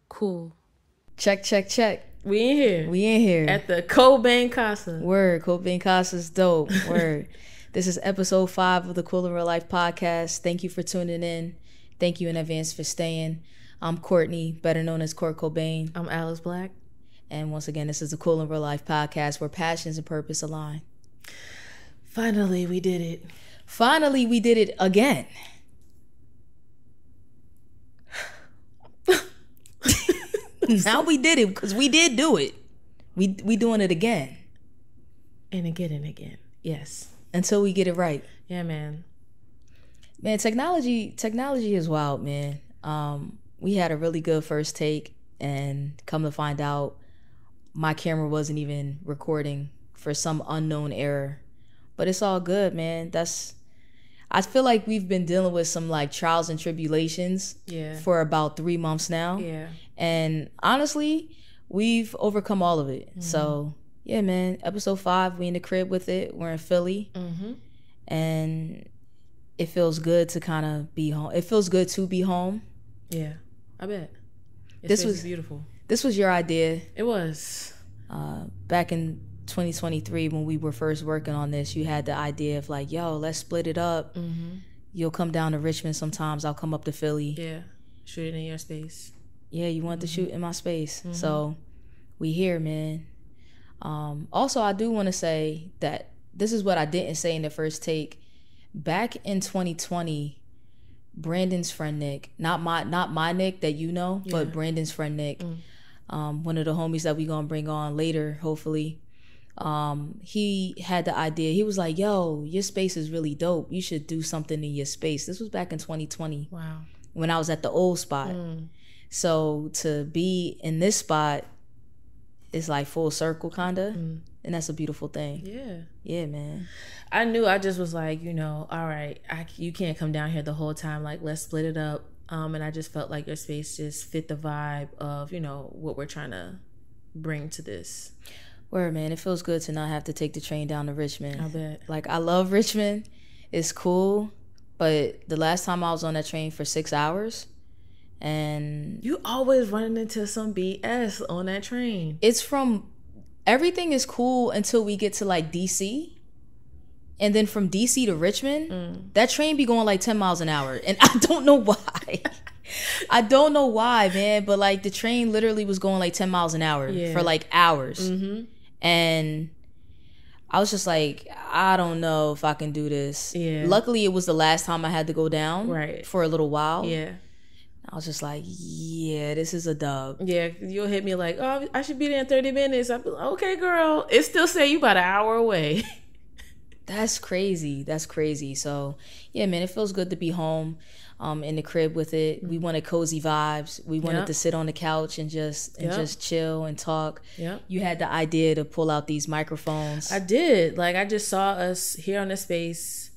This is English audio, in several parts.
Cool. Check. We in here. We in here. At the 𝗀𝗂𝗯𝗀𝗃𝗧𝗏. Word. 𝗀𝗂𝗯𝗃𝗧𝗏 dope. Word. This is episode 5 of the Cool in Real Life podcast. Thank you for tuning in. Thank you in advance for staying. I'm Courtney, better known as 𝗀𝗂𝗯𝗀𝗏. I'm Alice Black. And once again, this is the Cool in Real Life podcast where passions and purpose align. Finally, we did it. Finally, we did it again. Now we did it because we did do it. We doing it again. And again. Yes. Until we get it right. Yeah, man. Man, technology is wild, man. We had a really good first take, and come to find out, my camera wasn't even recording for some unknown error. But it's all good, man. I feel like we've been dealing with some like trials and tribulations for about 3 months now. Yeah. And honestly, we've overcome all of it. Mm-hmm. So yeah, man, episode 5, we in the crib with it. We're in Philly. Mm-hmm. And it feels good to kind of be home. It feels good to be home. Yeah, I bet. This was beautiful. This was your idea. It was. Back in 2023, when we were first working on this, you had the idea of like, yo, let's split it up. Mm-hmm. You'll come down to Richmond sometimes. I'll come up to Philly. Yeah, shoot it in your space. Yeah, you want to shoot in my space. Mm-hmm. So we here, man. Also, I do want to say that this is what I didn't say in the first take. Back in 2020, Brandon's friend Nick, not my Nick that you know, but Brandon's friend Nick, one of the homies that we gonna bring on later, hopefully. He had the idea. He was like, yo, your space is really dope. You should do something in your space. This was back in 2020. Wow. When I was at the old spot. So to be in this spot is like full circle kind of. And that's a beautiful thing. Yeah. Yeah, man. I knew. I just was like, all right, you can't come down here the whole time. Like, let's split it up. And I just felt like your space just fit the vibe of, what we're trying to bring to this. Word, man. It feels good to not have to take the train down to Richmond. I bet. Like, I love Richmond. It's cool. But the last time I was on that train for 6 hours, and you always running into some BS on that train. Everything is cool until we get to like DC. And then from DC to Richmond, that train be going like 10 miles an hour. And I don't know why. I don't know why, man. But like the train literally was going like 10 miles an hour for like hours. Mm-hmm. And I was just like, I don't know if I can do this. Yeah. Luckily, it was the last time I had to go down for a little while. Yeah. I was just like, yeah, this is a dub. Yeah, you'll hit me like, oh, I should be there in 30 minutes. I'll be like, okay, girl. It still say you about an hour away. That's crazy. So, yeah, man, it feels good to be home in the crib with it. We wanted cozy vibes. We wanted to sit on the couch and just chill and talk. Yep. You had the idea to pull out these microphones. I did. Like, I just saw us here on the space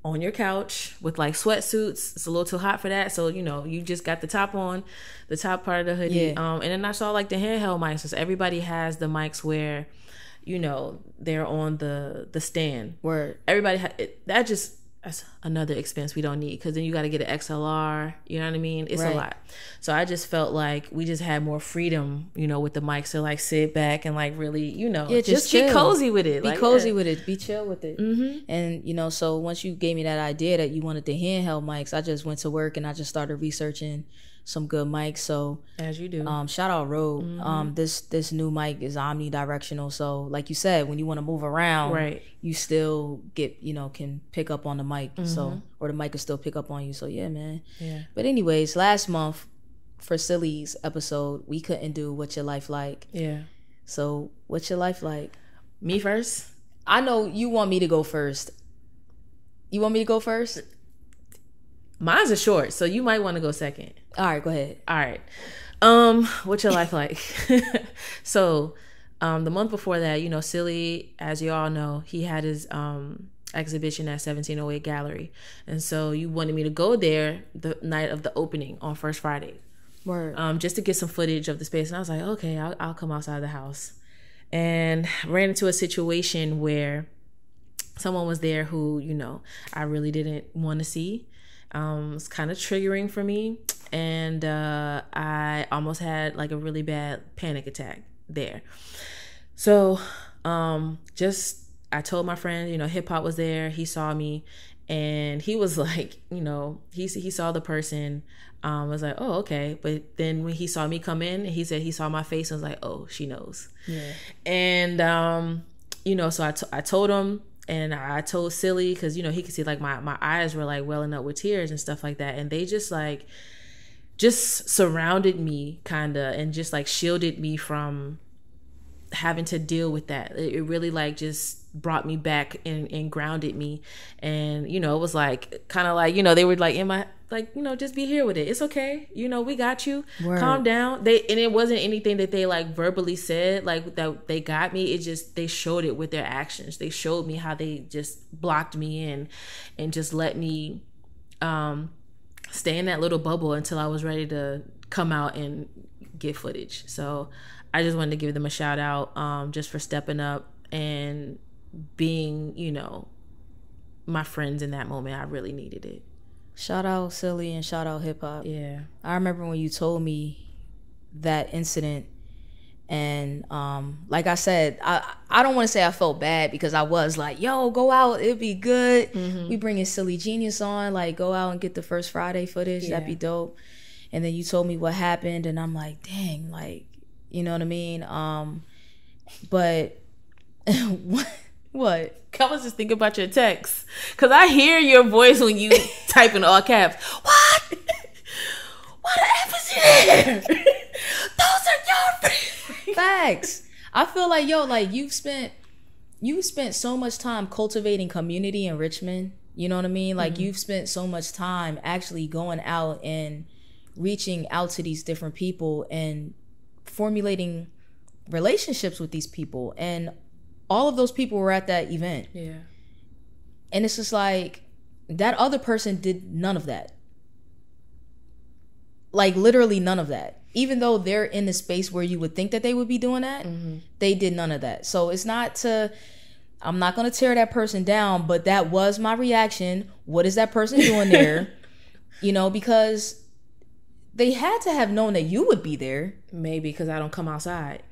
on your couch with like sweatsuits. It's a little too hot for that. So, you just got the top on, the top part of the hoodie. Yeah. And then I saw like the handheld mics. So everybody has the mics where, they're on the stand. Word. Everybody that's another expense we don't need, because then you got to get an XLR. You know what I mean? It's a lot. So I just felt like we just had more freedom, with the mics to like sit back and like really, just chill. Be cozy with it. Be cozy with it. Be chill with it. Mm-hmm. And, so once you gave me that idea that you wanted the handheld mics, I just went to work and I just started researching some good mics. So as you do, shout out Rode. Mm-hmm. This new mic is omnidirectional. So like you said, when you want to move around, you still get can pick up on the mic. Mm-hmm. So or the mic can still pick up on you. So yeah, man. Yeah. But anyways, last month for Silly's episode, we couldn't do What's Your Life Like. Yeah. So what's your life like? Me first. I know you want me to go first. You want me to go first? Mine's a short, so you might want to go second. All right, go ahead. All right. What's your life like? So, the month before that, Silly, as you all know, he had his exhibition at 1708 Gallery. And so you wanted me to go there the night of the opening on First Friday. Word. Just to get some footage of the space. And I was like, okay, I'll come outside the house. And ran into a situation where someone was there who, you know, I really didn't want to see. It's kind of triggering for me. And I almost had like a really bad panic attack there. So I told my friend, you know, hip hop was there. He saw me and he was like, you know, he saw the person. Was like, oh, okay. But then when he saw me come in, he said he saw my face and was like, oh, she knows. Yeah. And, you know, so I told him, and I told 𝗀𝗃𝗧𝗃, because, you know, he could see like my eyes were like welling up with tears and stuff like that. And they just surrounded me kind of, and just like shielded me from having to deal with that. It really like just brought me back and grounded me. And, you know, it was like kind of like, you know, they were like in my, like, you know, just be here with it. It's okay. You know, we got you. Word. Calm down. And it wasn't anything that they like verbally said, like that they got me. It just, they showed it with their actions. They showed me how they just blocked me in and just let me stay in that little bubble until I was ready to come out and get footage. So I just wanted to give them a shout out just for stepping up and being, you know, my friends in that moment. I really needed it. Shout out 𝗀𝗃𝗧𝗃 and shout out hip hop. Yeah. I remember when you told me that incident, and like I said, I don't want to say I felt bad, because I was like, yo, go out, it'd be good. Mm-hmm. We bringing Silly Genius on, like go out and get the first Friday footage. That'd be dope. And then you told me what happened, and I'm like, dang, like, you know what I mean? But what? I was just thinking about your text, because I hear your voice when you type in all caps. What? What the F is here? Those are your friends. Facts. I feel like, yo, like you've spent so much time cultivating community enrichment. You know what I mean? Like you've spent so much time actually going out and reaching out to these different people and formulating relationships with these people, and all of those people were at that event. Yeah. And it's just like, that other person did none of that. Like literally none of that. Even though they're in the space where you would think that they would be doing that, they did none of that. So it's not to, I'm not going to tear that person down, but that was my reaction. What is that person doing there? You know, because they had to have known that you would be there. Maybe because I don't come outside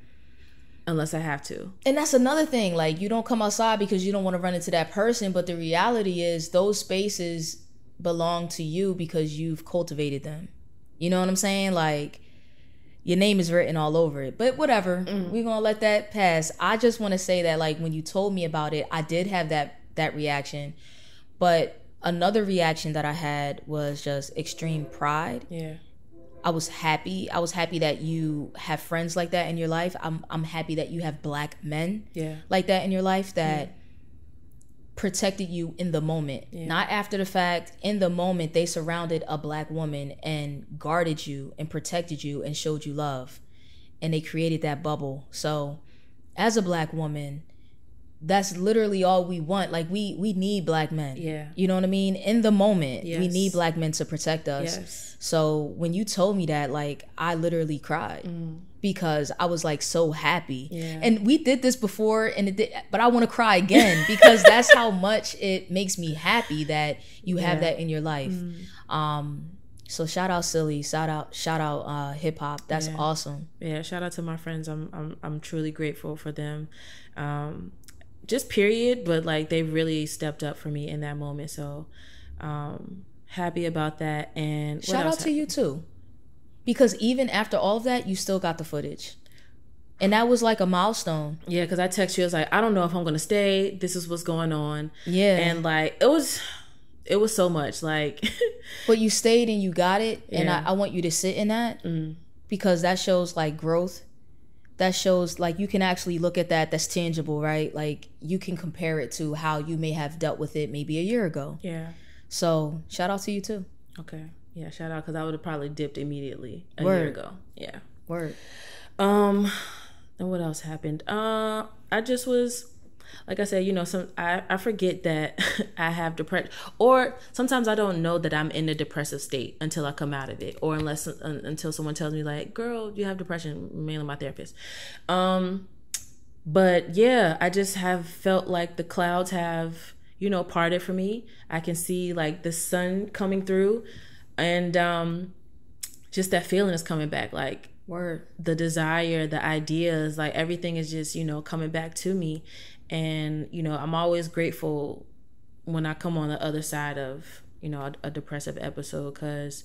unless I have to. And that's another thing. Like, you don't come outside because you don't want to run into that person. But the reality is those spaces belong to you because you've cultivated them. You know what I'm saying? Like, your name is written all over it. But whatever. We're going to let that pass. I just want to say that, like, when you told me about it, I did have that reaction. But another reaction that I had was just extreme pride. Yeah. I was happy. I was happy that you have friends like that in your life. I'm happy that you have black men like that in your life that protected you in the moment. Not after the fact. In the moment, they surrounded a black woman and guarded you and protected you and showed you love. And they created that bubble. So as a black woman, that's literally all we want. Like, we need black men. Yeah. You know what I mean? In the moment, we need black men to protect us. Yes. So when you told me that, like, I literally cried because I was like so happy. Yeah. And we did this before, but I want to cry again because that's how much it makes me happy that you have that in your life. So shout out 𝗀𝗃𝗧𝗃, shout out hip hop. That's awesome. Yeah. Shout out to my friends. I'm truly grateful for them. Just period, but like they really stepped up for me in that moment. So happy about that. And shout out to you too, because even after all of that, you still got the footage, and that was like a milestone. Yeah, because I texted you, I was like, I don't know if I'm gonna stay, this is what's going on. Yeah. And like it was so much, like but you stayed and you got it. And I want you to sit in that because that shows like growth. That shows like you can actually look at that's tangible, right? Like you can compare it to how you may have dealt with it maybe a year ago. Yeah. So shout out to you too. Okay. Yeah, shout out, because I would have probably dipped immediately a year ago. Yeah. Word. And what else happened? I just was, like I said, you know, I forget that I have depression, or sometimes I don't know that I'm in a depressive state until I come out of it, or until someone tells me like, girl, you have depression, mainly my therapist. But yeah, I just have felt like the clouds have, you know, parted for me. I can see like the sun coming through, and just that feeling is coming back. Like Word. The desire, the ideas, like everything is just, you know, coming back to me. And, you know, I'm always grateful when I come on the other side of, you know, a depressive episode, because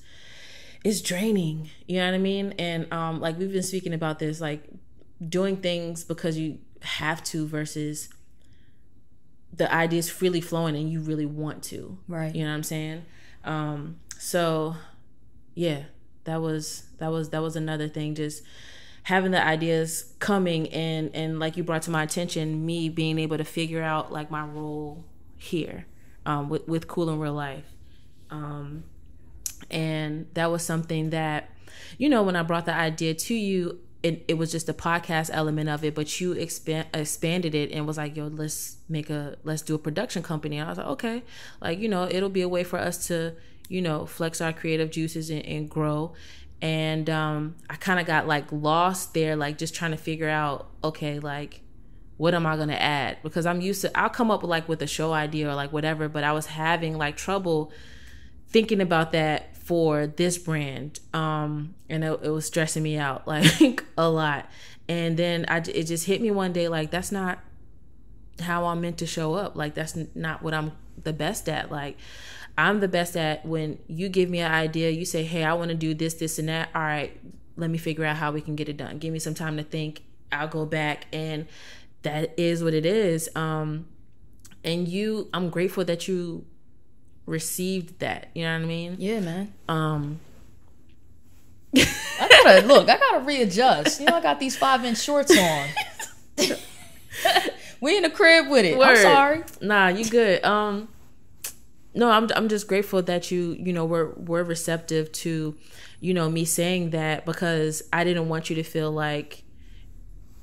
it's draining. You know what I mean? And like we've been speaking about this, like doing things because you have to versus the ideas freely flowing and you really want to. Right. You know what I'm saying? So yeah, that was another thing, just having the ideas coming, and like you brought to my attention, me being able to figure out like my role here with Cool in Real Life. And that was something that, you know, when I brought the idea to you, it was just a podcast element of it, but you expanded it and was like, yo, let's do a production company. And I was like, okay, like, you know, it'll be a way for us to, you know, flex our creative juices and grow. And I kind of got like lost there, like just trying to figure out, okay, like what am I going to add? Because I'm used to, I'll come up with a show idea or like whatever, but I was having like trouble thinking about that for this brand. And it was stressing me out like a lot. And then it just hit me one day, like, that's not how I'm meant to show up. Like, that's not what I'm the best at. Like, I'm the best at when you give me an idea, you say, hey, I want to do this, this, and that. All right, let me figure out how we can get it done. Give me some time to think. I'll go back, and that is what it is. And I'm grateful that you received that. You know what I mean? Yeah, man. I gotta readjust. You know, I got these 5-inch shorts on. We in the crib with it. Word. I'm sorry. Nah, you good. No, I'm just grateful that you know, we're receptive to, you know, me saying that, because I didn't want you to feel like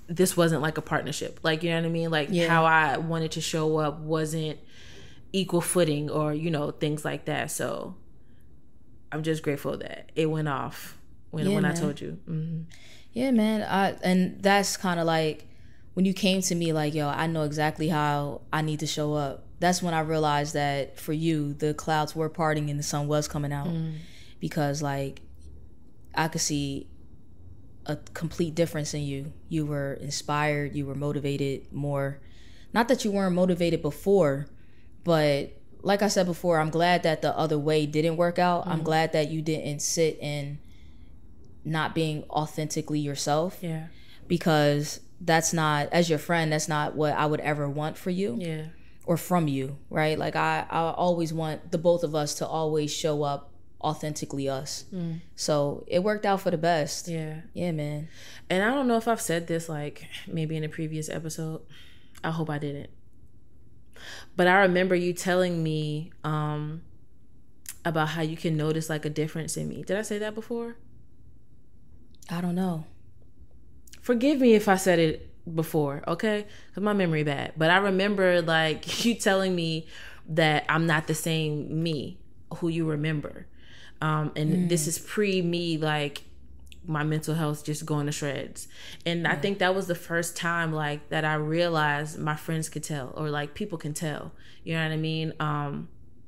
this wasn't like a partnership. Like, you know what I mean? Like, yeah, how I wanted to show up wasn't equal footing, or, you know, things like that. So I'm just grateful that it went off when I told you. Mm-hmm. Yeah, man. And that's kind of like when you came to me like, yo, I know exactly how I need to show up. That's when I realized that for you, the clouds were parting and the sun was coming out. Because like I could see a complete difference in you. You were inspired, you were motivated more. Not that you weren't motivated before, but like I said before, I'm glad that the other way didn't work out. I'm glad that you didn't sit in not being authentically yourself. Yeah. Because that's not, as your friend, that's not what I would ever want for you. Yeah. Or from you, right? Like I always want the both of us to always show up authentically us. So it worked out for the best. Yeah. Yeah, man. And I don't know if I've said this like maybe in a previous episode. I hope I didn't. But I remember you telling me about how you can notice like a difference in me. Did I say that before? I don't know. Forgive me if I said it before, okay? Because my memory bad. But I remember like you telling me that I'm not the same me who you remember. And this is pre me, like my mental health just going to shreds. And I think that was the first time like that I realized my friends could tell, or like people can tell, you know what I mean?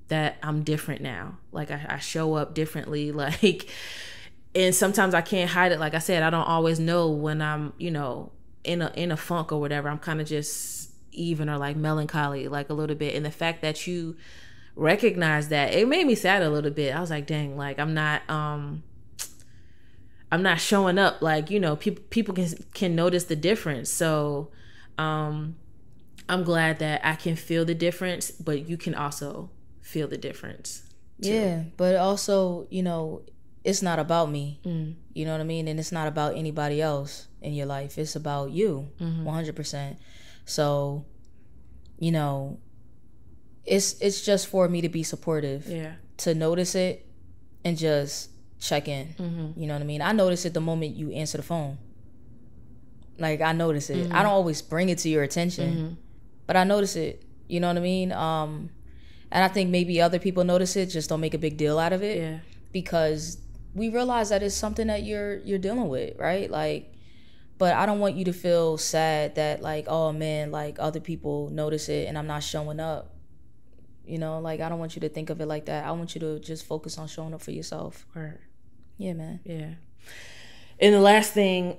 That I'm different now. Like I show up differently, like, and sometimes I can't hide it. Like I said, I don't always know when I'm, you know, in a funk or whatever. I'm kind of just even or like melancholy, like a little bit. And the fact that you recognize that, it made me sad a little bit. I was like, dang, like I'm not showing up, like, you know, people can notice the difference. So I'm glad that I can feel the difference, but you can also feel the difference too. Yeah, but also, you know, it's not about me. You know what I mean? And it's not about anybody else in your life. It's about you, 100%. So, you know, it's just for me to be supportive. Yeah. To notice it and just check in. You know what I mean? I notice it the moment you answer the phone. Like, I notice it. I don't always bring it to your attention, but I notice it. You know what I mean? And I think maybe other people notice it, just don't make a big deal out of it. Yeah. Because we realize that it's something that you're dealing with, right? Like, But I don't want you to feel sad that like, oh man, like other people notice it and I'm not showing up. You know, like I don't want you to think of it like that. I want you to just focus on showing up for yourself. Right. Yeah, man. Yeah. And the last thing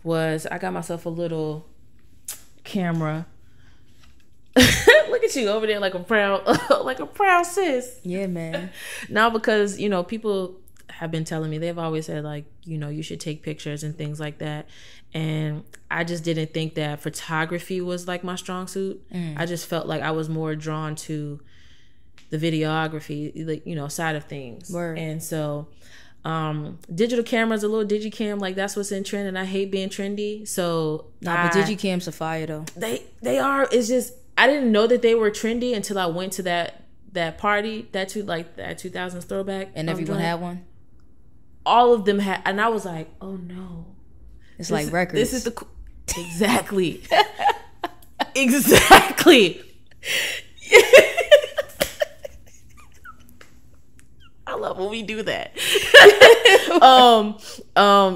was I got myself a little camera. Look at you over there like a proud sis. Yeah, man. Now, because, you know, people have been telling me, they've always said like, you know, you should take pictures and things like that. And I just didn't think that photography was like my strong suit. I just felt like I was more drawn to the videography, like, you know, side of things. Word. And so digital cameras, a little digicam, like that's what's in trend, and I hate being trendy. So but digicams are fire though. They are. It's just I didn't know that they were trendy until I went to that party, that 2000s throwback, and everyone had one. All of them had, and I was like, oh no, it's like records. This is the exactly, exactly. I love when we do that.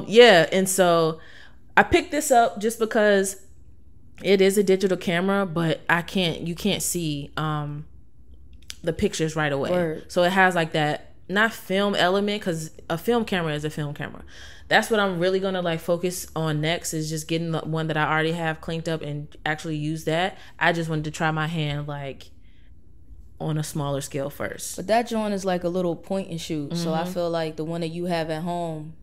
Yeah, and so I picked this up just because it is a digital camera, but you can't see the pictures right away. Word. So it has like that, not film element, because a film camera is a film camera. That's what I'm really gonna like focus on next, is just getting the one that I already have cleaned up and actually use that. I just wanted to try my hand like on a smaller scale first. But that joint is like a little point and shoot. So I feel like the one that you have at home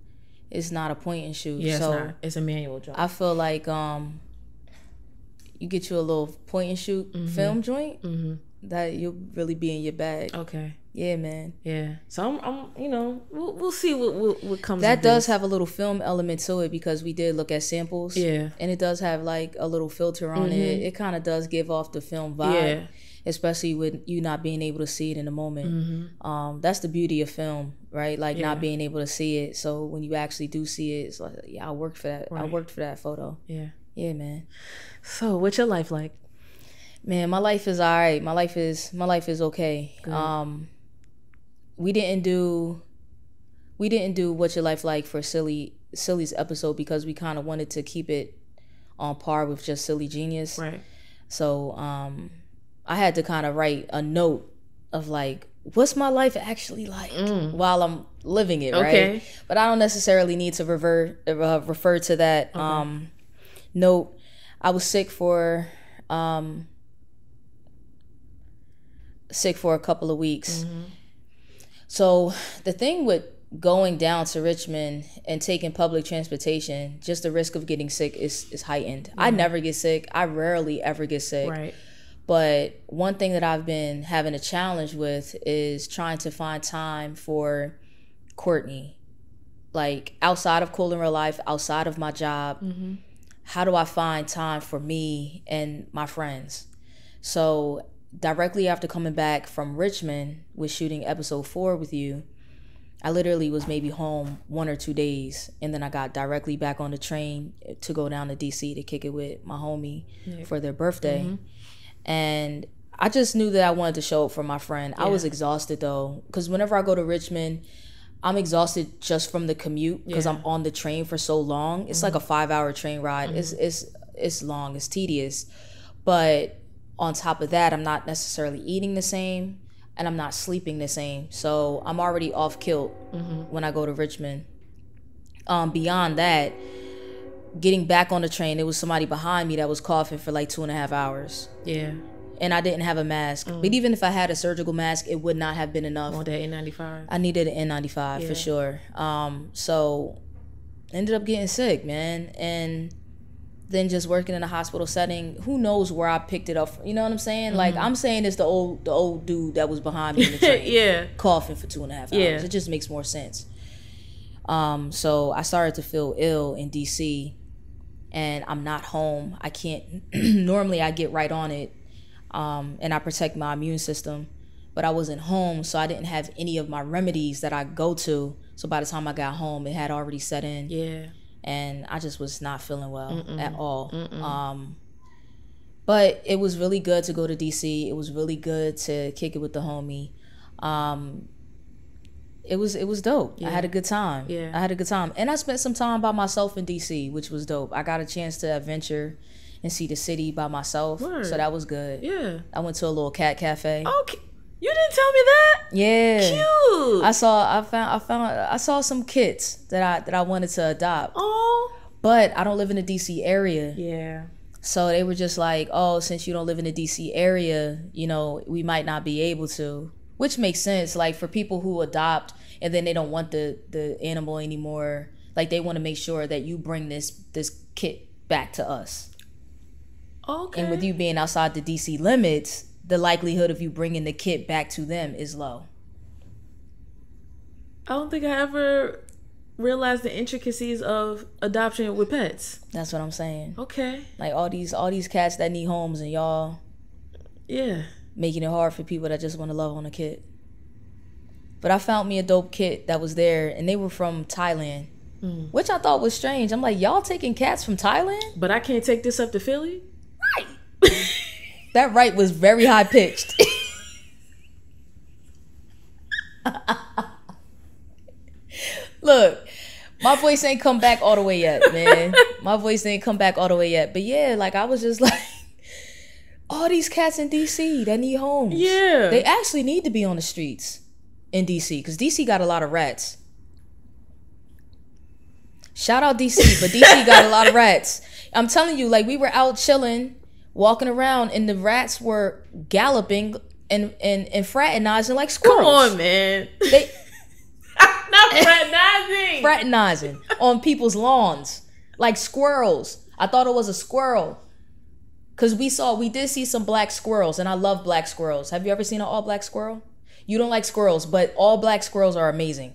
is not a point and shoot. Yeah, so it's not. It's a manual job. I feel like you get you a little point and shoot film joint, that you'll really be in your bag. Okay. Yeah, man. Yeah. So I'm you know, we'll see what comes. That does have a little film element to it, because we did look at samples. Yeah. And it does have like a little filter on it. It kind of does give off the film vibe. Yeah. Especially with you not being able to see it in the moment. That's the beauty of film, right? Like not being able to see it. So when you actually do see it, it's like, yeah, I worked for that. Right. I worked for that photo. Yeah. Yeah, man. So what's your life like? Man, my life is all right. My life is okay. Good. We didn't do What's Your Life Like for 𝗀𝗏's episode, because we kind of wanted to keep it on par with just Silly Genius. Right. So I had to kind of write a note of like, what's my life actually like while I'm living it, okay. Right? But I don't necessarily need to refer to that note. I was sick for a couple of weeks. So the thing with going down to Richmond and taking public transportation, just the risk of getting sick is heightened. I never get sick. I rarely ever get sick. Right. But one thing that I've been having a challenge with is trying to find time for Courtney. Like outside of Cool in Real Life, outside of my job, how do I find time for me and my friends? So directly after coming back from Richmond with shooting episode 4 with you, I literally was maybe home 1 or 2 days, and then I got directly back on the train to go down to DC to kick it with my homie for their birthday. And I just knew that I wanted to show up for my friend. I was exhausted though, because whenever I go to Richmond, I'm exhausted just from the commute, because I'm on the train for so long. It's like a 5-hour train ride. It's long, it's tedious. But on top of that, I'm not necessarily eating the same, and I'm not sleeping the same. So I'm already off kilt when I go to Richmond. Beyond that, getting back on the train, there was somebody behind me that was coughing for like 2.5 hours. Yeah. And I didn't have a mask. But even if I had a surgical mask, it would not have been enough. Want that N95? I needed an N95 for sure. So ended up getting sick, man. And then just working in a hospital setting, who knows where I picked it up from, you know what I'm saying? Like, I'm saying it's the old dude that was behind me in the train coughing for 2.5 hours. It just makes more sense. So I started to feel ill in DC, and I'm not home. I can't normally I get right on it, and I protect my immune system, but I wasn't home, so I didn't have any of my remedies that I go to. So by the time I got home, it had already set in. And I just was not feeling well at all. But it was really good to go to DC. It was really good to kick it with the homie. it was dope. Yeah. I had a good time. Yeah. I had a good time. And I spent some time by myself in DC, which was dope. I got a chance to adventure and see the city by myself. Word. So that was good. Yeah. I went to a little cat cafe. Okay. You didn't tell me that? Yeah. Cute. I saw some kits that I wanted to adopt. Oh. But I don't live in the DC area. Yeah. So they were just like, oh, since you don't live in the DC area, you know, we might not be able to. Which makes sense. Like for people who adopt and then they don't want the animal anymore, like they want to make sure that you bring this kit back to us. Okay. And with you being outside the DC limits, the likelihood of you bringing the kit back to them is low. I don't think I ever realized the intricacies of adoption with pets. That's what I'm saying. Okay. Like all these cats that need homes and y'all making it hard for people that just want to love on a kit. But I found me a dope kit that was there, and they were from Thailand, which I thought was strange. I'm like, y'all taking cats from Thailand? But I can't take this up to Philly? Right. That right was very high pitched. Look, my voice ain't come back all the way yet, man. My voice ain't come back all the way yet. But yeah, like I was just like, all these cats in DC that need homes. Yeah. They actually need to be on the streets in DC because DC got a lot of rats. Shout out DC, but DC got a lot of rats. I'm telling you, like we were out chilling, walking around, and the rats were galloping and fraternizing like squirrels. Come on, man. They not fraternizing. Fraternizing on people's lawns like squirrels. I thought it was a squirrel. Cause we did see some black squirrels, and I love black squirrels. Have you ever seen an all black squirrel? You don't like squirrels, but all black squirrels are amazing.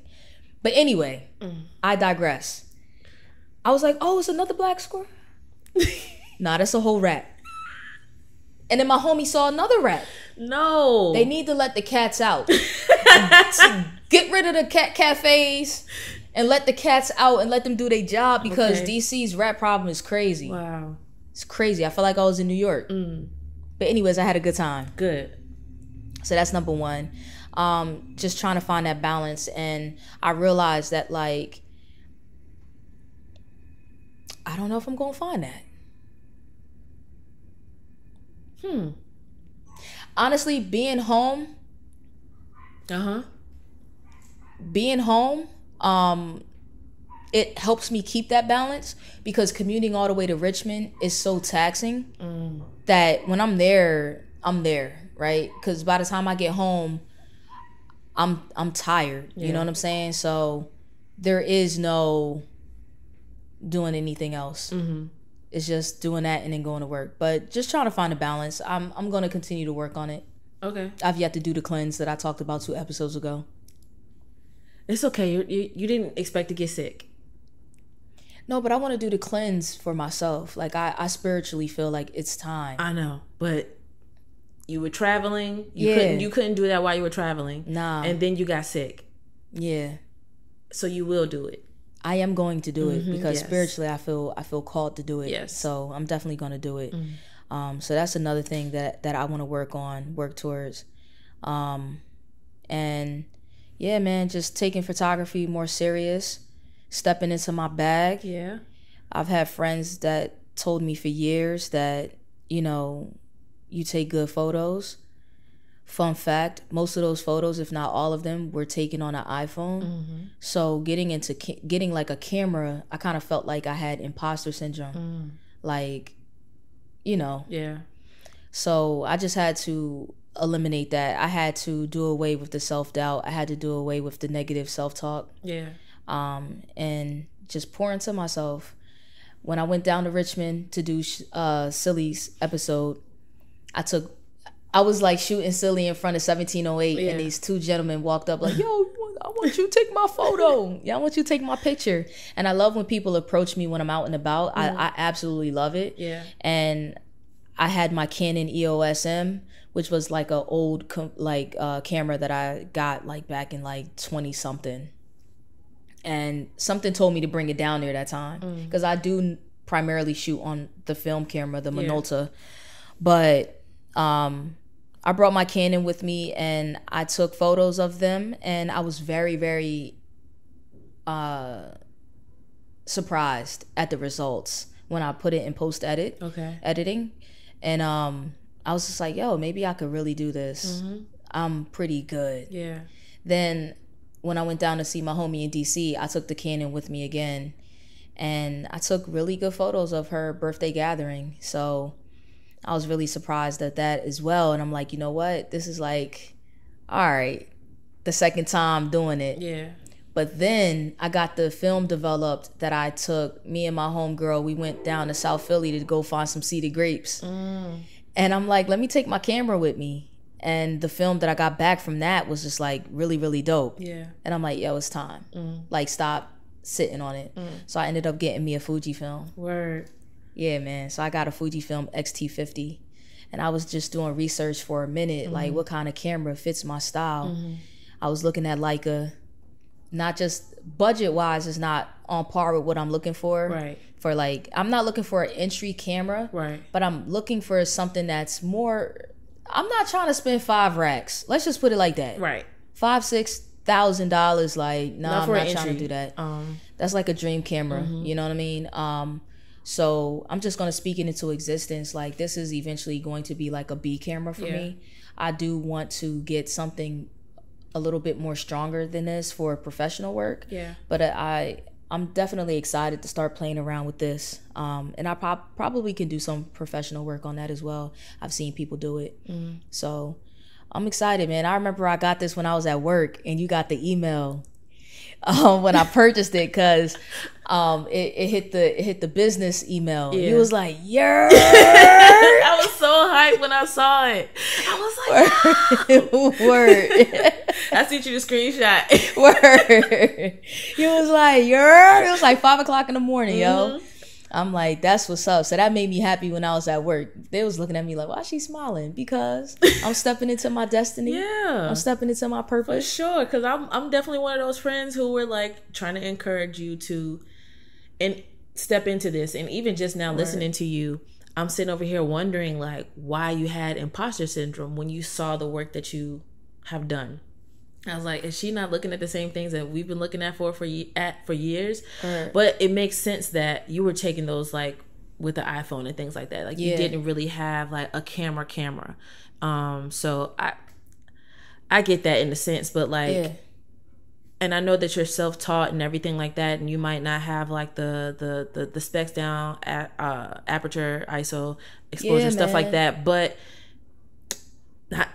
But anyway, I digress. I was like, oh, it's another black squirrel? Nah, that's a whole rat. And then my homie saw another rat. No. They need to let the cats out. Get rid of the cat cafes and let the cats out and let them do their job because DC's rat problem is crazy. Wow. It's crazy. I felt like I was in New York. But anyways, I had a good time. Good. So that's number one. Just trying to find that balance. And I realized that, like, I don't know if I'm going to find that. Honestly, being home. Being home, it helps me keep that balance because commuting all the way to Richmond is so taxing that when I'm there, right? Because by the time I get home, I'm tired. You know what I'm saying? So there is no doing anything else. It's just doing that and then going to work. But just trying to find a balance. I'm going to continue to work on it. Okay. I've yet to do the cleanse that I talked about 2 episodes ago. It's okay. You didn't expect to get sick. No, but I want to do the cleanse for myself. Like I spiritually feel like it's time. I know, but you were traveling. You couldn't do that while you were traveling. Nah. And then you got sick. Yeah. So you will do it. I am going to do it because spiritually I feel called to do it. Yes. So I'm definitely going to do it. So that's another thing that I want to work towards. And yeah, man, just taking photography more serious, stepping into my bag. Yeah. I've had friends that told me for years that, you know, you take good photos. Fun fact, most of those photos, if not all of them, were taken on an iPhone. So getting like a camera, I kind of felt like I had imposter syndrome. Like, you know. Yeah. So I just had to eliminate that. I had to do away with the self-doubt. I had to do away with the negative self-talk. Yeah. And just pour into myself. When I went down to Richmond to do 𝗀𝗃's episode, I was like shooting 𝗀𝗃 in front of 1708, and these 2 gentlemen walked up like, yo, I want you to take my photo. Yeah, I want you to take my picture. And I love when people approach me when I'm out and about. I absolutely love it. Yeah. And I had my Canon EOS M, which was like a old camera that I got like back in like 20 something. And something told me to bring it down there that time because I do primarily shoot on the film camera, the Minolta. But I brought my Canon with me and I took photos of them, and I was very, very surprised at the results when I put it in editing. And I was just like, yo, maybe I could really do this. I'm pretty good. Yeah. Then when I went down to see my homie in DC, I took the Canon with me again, and I took really good photos of her birthday gathering. So I was really surprised at that as well. And I'm like, you know what? This is like, all right, the second time doing it. Yeah. But then I got the film developed that I took. Me and my homegirl, we went down to South Philly to go find some seeded grapes. And I'm like, let me take my camera with me. And the film that I got back from that was just like really, really dope. Yeah. And I'm like, yo, it's time. Like, stop sitting on it. So I ended up getting me a Fujifilm. Word. Yeah, man. So I got a Fujifilm X-T50. And I was just doing research for a minute, like what kind of camera fits my style. I was looking at Leica. Not just budget-wise is not on par with what I'm looking for. Right. For like, I'm not looking for an entry camera. Right. But I'm looking for something that's more... I'm not trying to spend 5 racks. Let's just put it like that. Right. $5,000-$6,000. Like, no, I'm not trying to do that. That's like a dream camera. You know what I mean? So I'm just going to speak it into existence. Like, this is eventually going to be like a B camera for me. I do want to get something a little bit more stronger than this for professional work. Yeah. But I'm definitely excited to start playing around with this. And I probably can do some professional work on that as well. I've seen people do it. So I'm excited, man. I remember I got this when I was at work, and you got the email when I purchased it, because it hit the business email. Yeah. You was like, yeah. I was so hyped when I saw it. I was like, word. I sent you the screenshot. Word. You was like, yeah. It was like 5 o'clock in the morning, yo. I'm like, that's what's up. So that made me happy when I was at work. They was looking at me like, why is she smiling? Because I'm stepping into my destiny. Yeah. I'm stepping into my purpose. For sure. Because I'm definitely one of those friends who were like trying to encourage you to step into this. And even just now listening to you, I'm sitting over here wondering like why you had imposter syndrome when you saw the work that you have done. I was like, is she not looking at the same things that we've been looking at for years? But it makes sense that you were taking those like with the iPhone and things like that. Like you didn't really have like a camera. So I get that in a sense, but like, and I know that you're self-taught and everything like that, and you might not have like the specs down, aperture, ISO, exposure, stuff like that. But not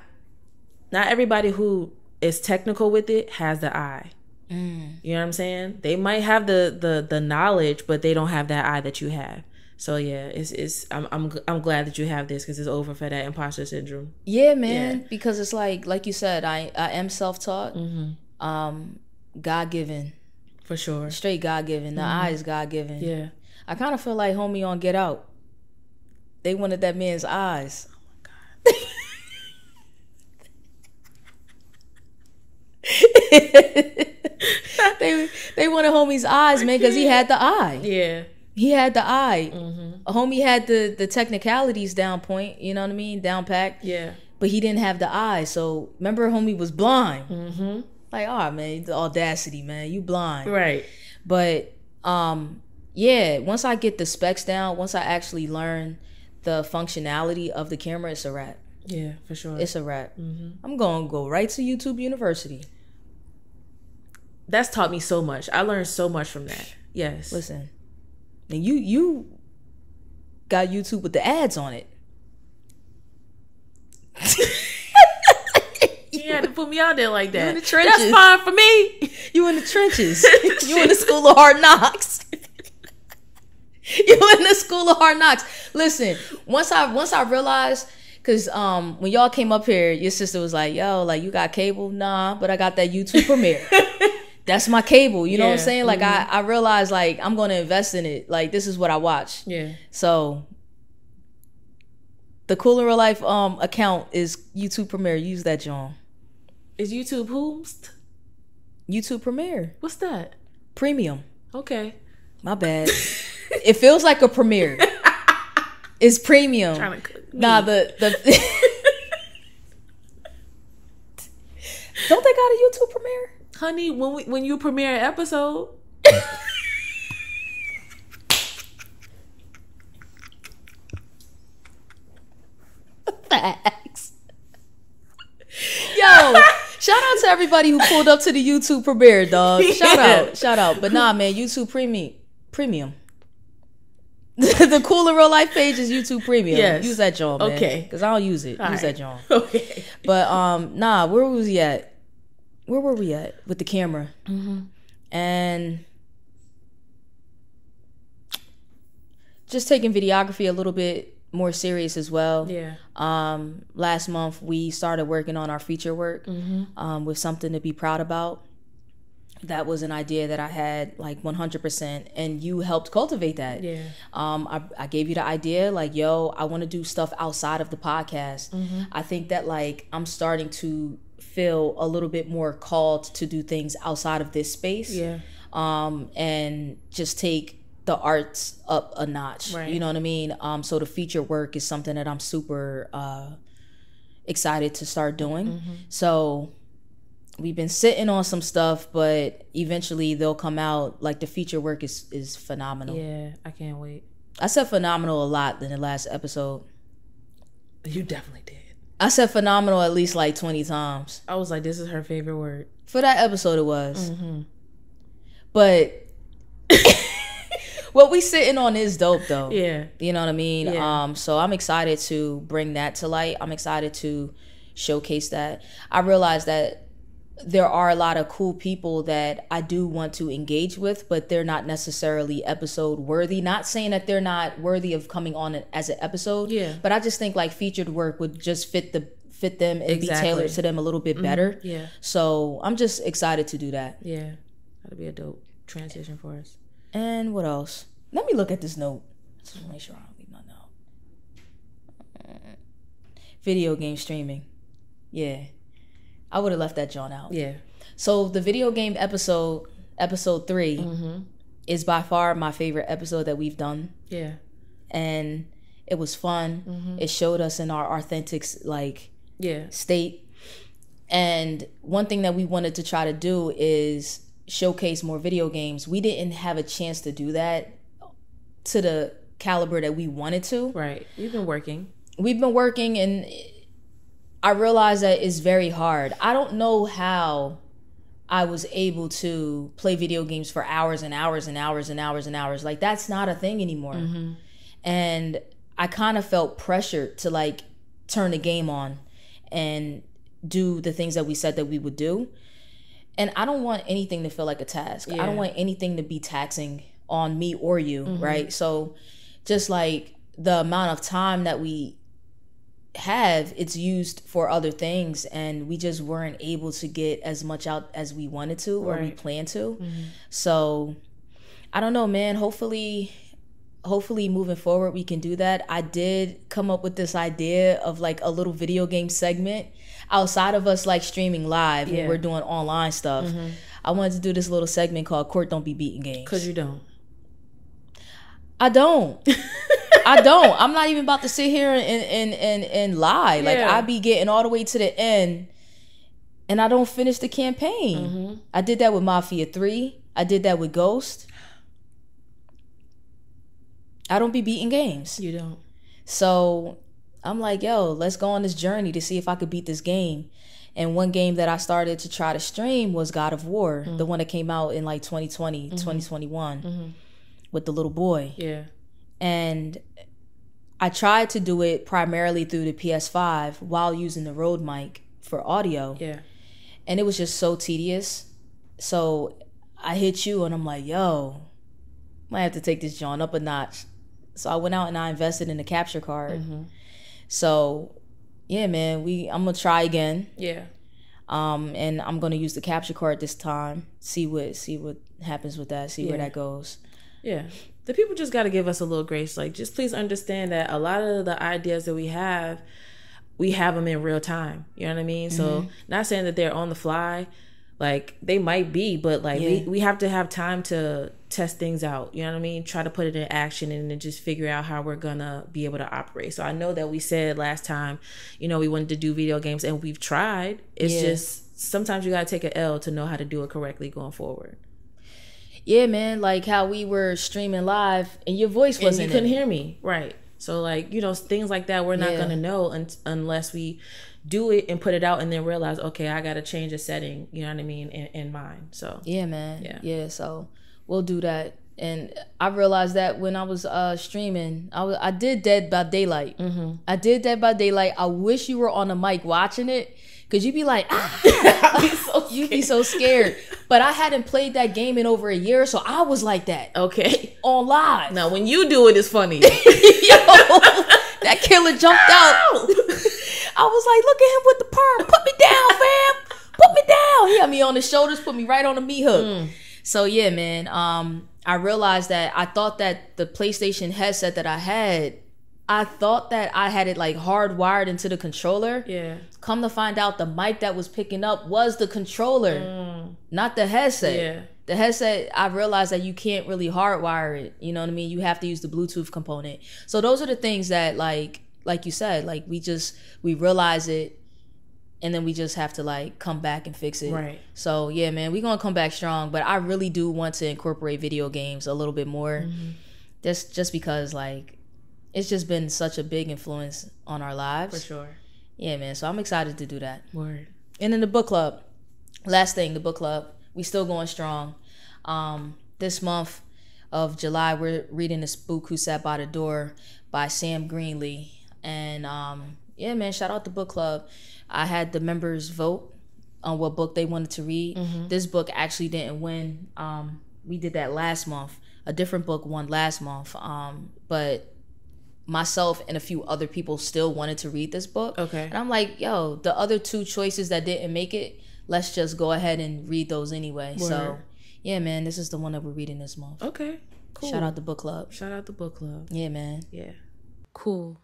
everybody who is technical with it has the eye. You know what I'm saying? They might have the knowledge, but they don't have that eye that you have. So yeah, I'm glad that you have this, because it's over for that imposter syndrome. Yeah, man. Because it's like you said, I am self-taught. God-given. For sure. Straight God-given. The eye is God-given. Yeah. I kind of feel like homie on Get Out. They wanted that man's eyes. Oh my God. they wanted homie's eyes, man, because he had the eye. Yeah. He had the eye. Homie had the technicalities down point, you know what I mean? Down packed. Yeah. But he didn't have the eye. So remember homie was blind. Like, oh man, the audacity, man. You blind. Right. But yeah, once I get the specs down, once I actually learn the functionality of the camera, it's a wrap. Yeah, for sure. It's a wrap. I'm going to go right to YouTube University. That's taught me so much. I learned so much from that. Yes. Listen, and you got YouTube with the ads on it. You had to put me out there like that. You in the trenches. That's fine for me. You in the trenches. You in the school of hard knocks. You in the school of hard knocks. Listen, once I realized, because when y'all came up here, your sister was like, yo, like, you got cable? Nah, but I got that YouTube Premiere. That's my cable. You know what I'm saying? Like, I realized, like, I'm going to invest in it. Like, this is what I watch. Yeah. So the Cool in Real Life account is YouTube Premiere. Use that, John. Is YouTube whomst? YouTube Premiere. What's that? Premium. Okay. My bad. It feels like a premiere. It's premium. Trying to cook me. Nah, the got a YouTube premiere? Honey, when you premiere an episode. Facts. Yo, shout out to everybody who pulled up to the YouTube premiere, dog. Shout out. But nah, man, YouTube premium. The Cool in Real Life page is YouTube Premium. Yes. Use that joint, man. Okay. Because I don't use it. All use right. that joint. Okay. But nah, where was he at? Where were we at with the camera? Mm-hmm. And just taking videography a little bit more serious as well. Yeah. Last month we started working on our feature work with something to be proud about. That was an idea that I had like 100%, and you helped cultivate that. Yeah. I gave you the idea, like, yo, I want to do stuff outside of the podcast. I think that like I'm starting to feel a little bit more called to do things outside of this space. Yeah. And just take the arts up a notch. Right. You know what I mean? So the feature work is something that I'm super excited to start doing. So we've been sitting on some stuff, but eventually they'll come out. Like the feature work is phenomenal. Yeah, I can't wait. I said phenomenal a lot in the last episode. You definitely did. I said phenomenal at least like 20 times. I was like, this is her favorite word. For that episode it was. But what we sitting on is dope though. Yeah. You know what I mean? Yeah. So I'm excited to bring that to light. I'm excited to showcase that. I realize that there are a lot of cool people that I do want to engage with, but they're not necessarily episode worthy. Not saying that they're not worthy of coming on as an episode. Yeah. But I just think like featured work would just fit them and be tailored to them a little bit better. Yeah. So I'm just excited to do that. Yeah. That'll be a dope transition for us. And what else? Let me look at this note. Just make sure I don't leave my note. Video game streaming. Yeah. I would have left that John out. Yeah. So the video game episode 3, is by far my favorite episode that we've done. Yeah. And it was fun. It showed us in our authentic state. And one thing that we wanted to try to do is showcase more video games. We didn't have a chance to do that to the caliber that we wanted to. Right. We've been working, and I realized that it's very hard. I don't know how I was able to play video games for hours and hours and hours and hours and hours. Like, that's not a thing anymore. And I kind of felt pressured to like turn the game on and do the things that we said that we would do. And I don't want anything to feel like a task. Yeah. I don't want anything to be taxing on me or you, right? So just like the amount of time that we have, it's used for other things, and we just weren't able to get as much out as we wanted to or we planned to. So I don't know, man. Hopefully moving forward we can do that. I did come up with this idea of like a little video game segment outside of us like streaming live when we're doing online stuff. I wanted to do this little segment called Court Don't Be Beating Games. because you don't. I don't. I'm not even about to sit here and lie. Like, I be getting all the way to the end and I don't finish the campaign. I did that with Mafia 3. I did that with Ghost. I don't be beating games. You don't. So I'm like, yo, let's go on this journey to see if I could beat this game. And one game that I started to try to stream was God of War, the one that came out in like 2020, 2021 with the little boy. Yeah. And I tried to do it primarily through the PS5 while using the Rode mic for audio. Yeah. And it was just so tedious. So I hit you and I'm like, yo, I might have to take this John up a notch. So I went out and I invested in a capture card. So yeah, man, I'm gonna try again. Yeah. And I'm gonna use the capture card this time. See what happens with that. See where that goes. Yeah. The people just got to give us a little grace. Like, just please understand that a lot of the ideas that we have them in real time. You know what I mean? So not saying that they're on the fly. Like, they might be, but like we have to have time to test things out. You know what I mean? Try to put it in action and then just figure out how we're gonna be able to operate. So I know that we said last time, we wanted to do video games and we've tried. It's just sometimes you gotta take an L to know how to do it correctly going forward. Yeah, man, like how we were streaming live and your voice wasn't, and you couldn't hear me, right? So like, you know, things like that we're not gonna know unless we do it and put it out and then realize, okay, I gotta change a setting, you know what I mean, in mine. So yeah, man, yeah. So we'll do that. And I realized that when I was streaming, I did Dead by Daylight. I did Dead by Daylight. I wish you were on the mic watching it, because you'd be like, you'd be so scared. But I hadn't played that game in over a year, so I was like that. Okay. On live. Now, when you do it, it's funny. Yo, that killer jumped out. I was like, look at him with the perm. Put me down, fam. Put me down. He had me on the shoulders, put me right on the meat hook. So, yeah, man. I realized that I thought that the PlayStation headset that I had, I thought that I had it like hardwired into the controller. Yeah. Come to find out, the mic that was picking up was the controller, not the headset. Yeah. The headset, I realized that you can't really hardwire it. You know what I mean? You have to use the Bluetooth component. So those are the things that like you said, like we realize it, and then we just have to like come back and fix it. Right. So yeah, man, we're gonna come back strong. But I really do want to incorporate video games a little bit more. Just because like it's just been such a big influence on our lives. For sure. Yeah, man. So I'm excited to do that. Word. And then the book club. Last thing, the book club. We still going strong. This month of July, we're reading The Spook Who Sat by the Door by Sam Greenlee. And yeah, man, shout out the book club. I had the members vote on what book they wanted to read. This book actually didn't win. We did that last month. A different book won last month. But myself and a few other people still wanted to read this book. Okay. And I'm like, yo, the other two choices that didn't make it, let's just go ahead and read those anyway. Word. So yeah, man, this is the one that we're reading this month. Okay, cool. Shout out the book club. Shout out the book club. Yeah, man. Yeah. Cool.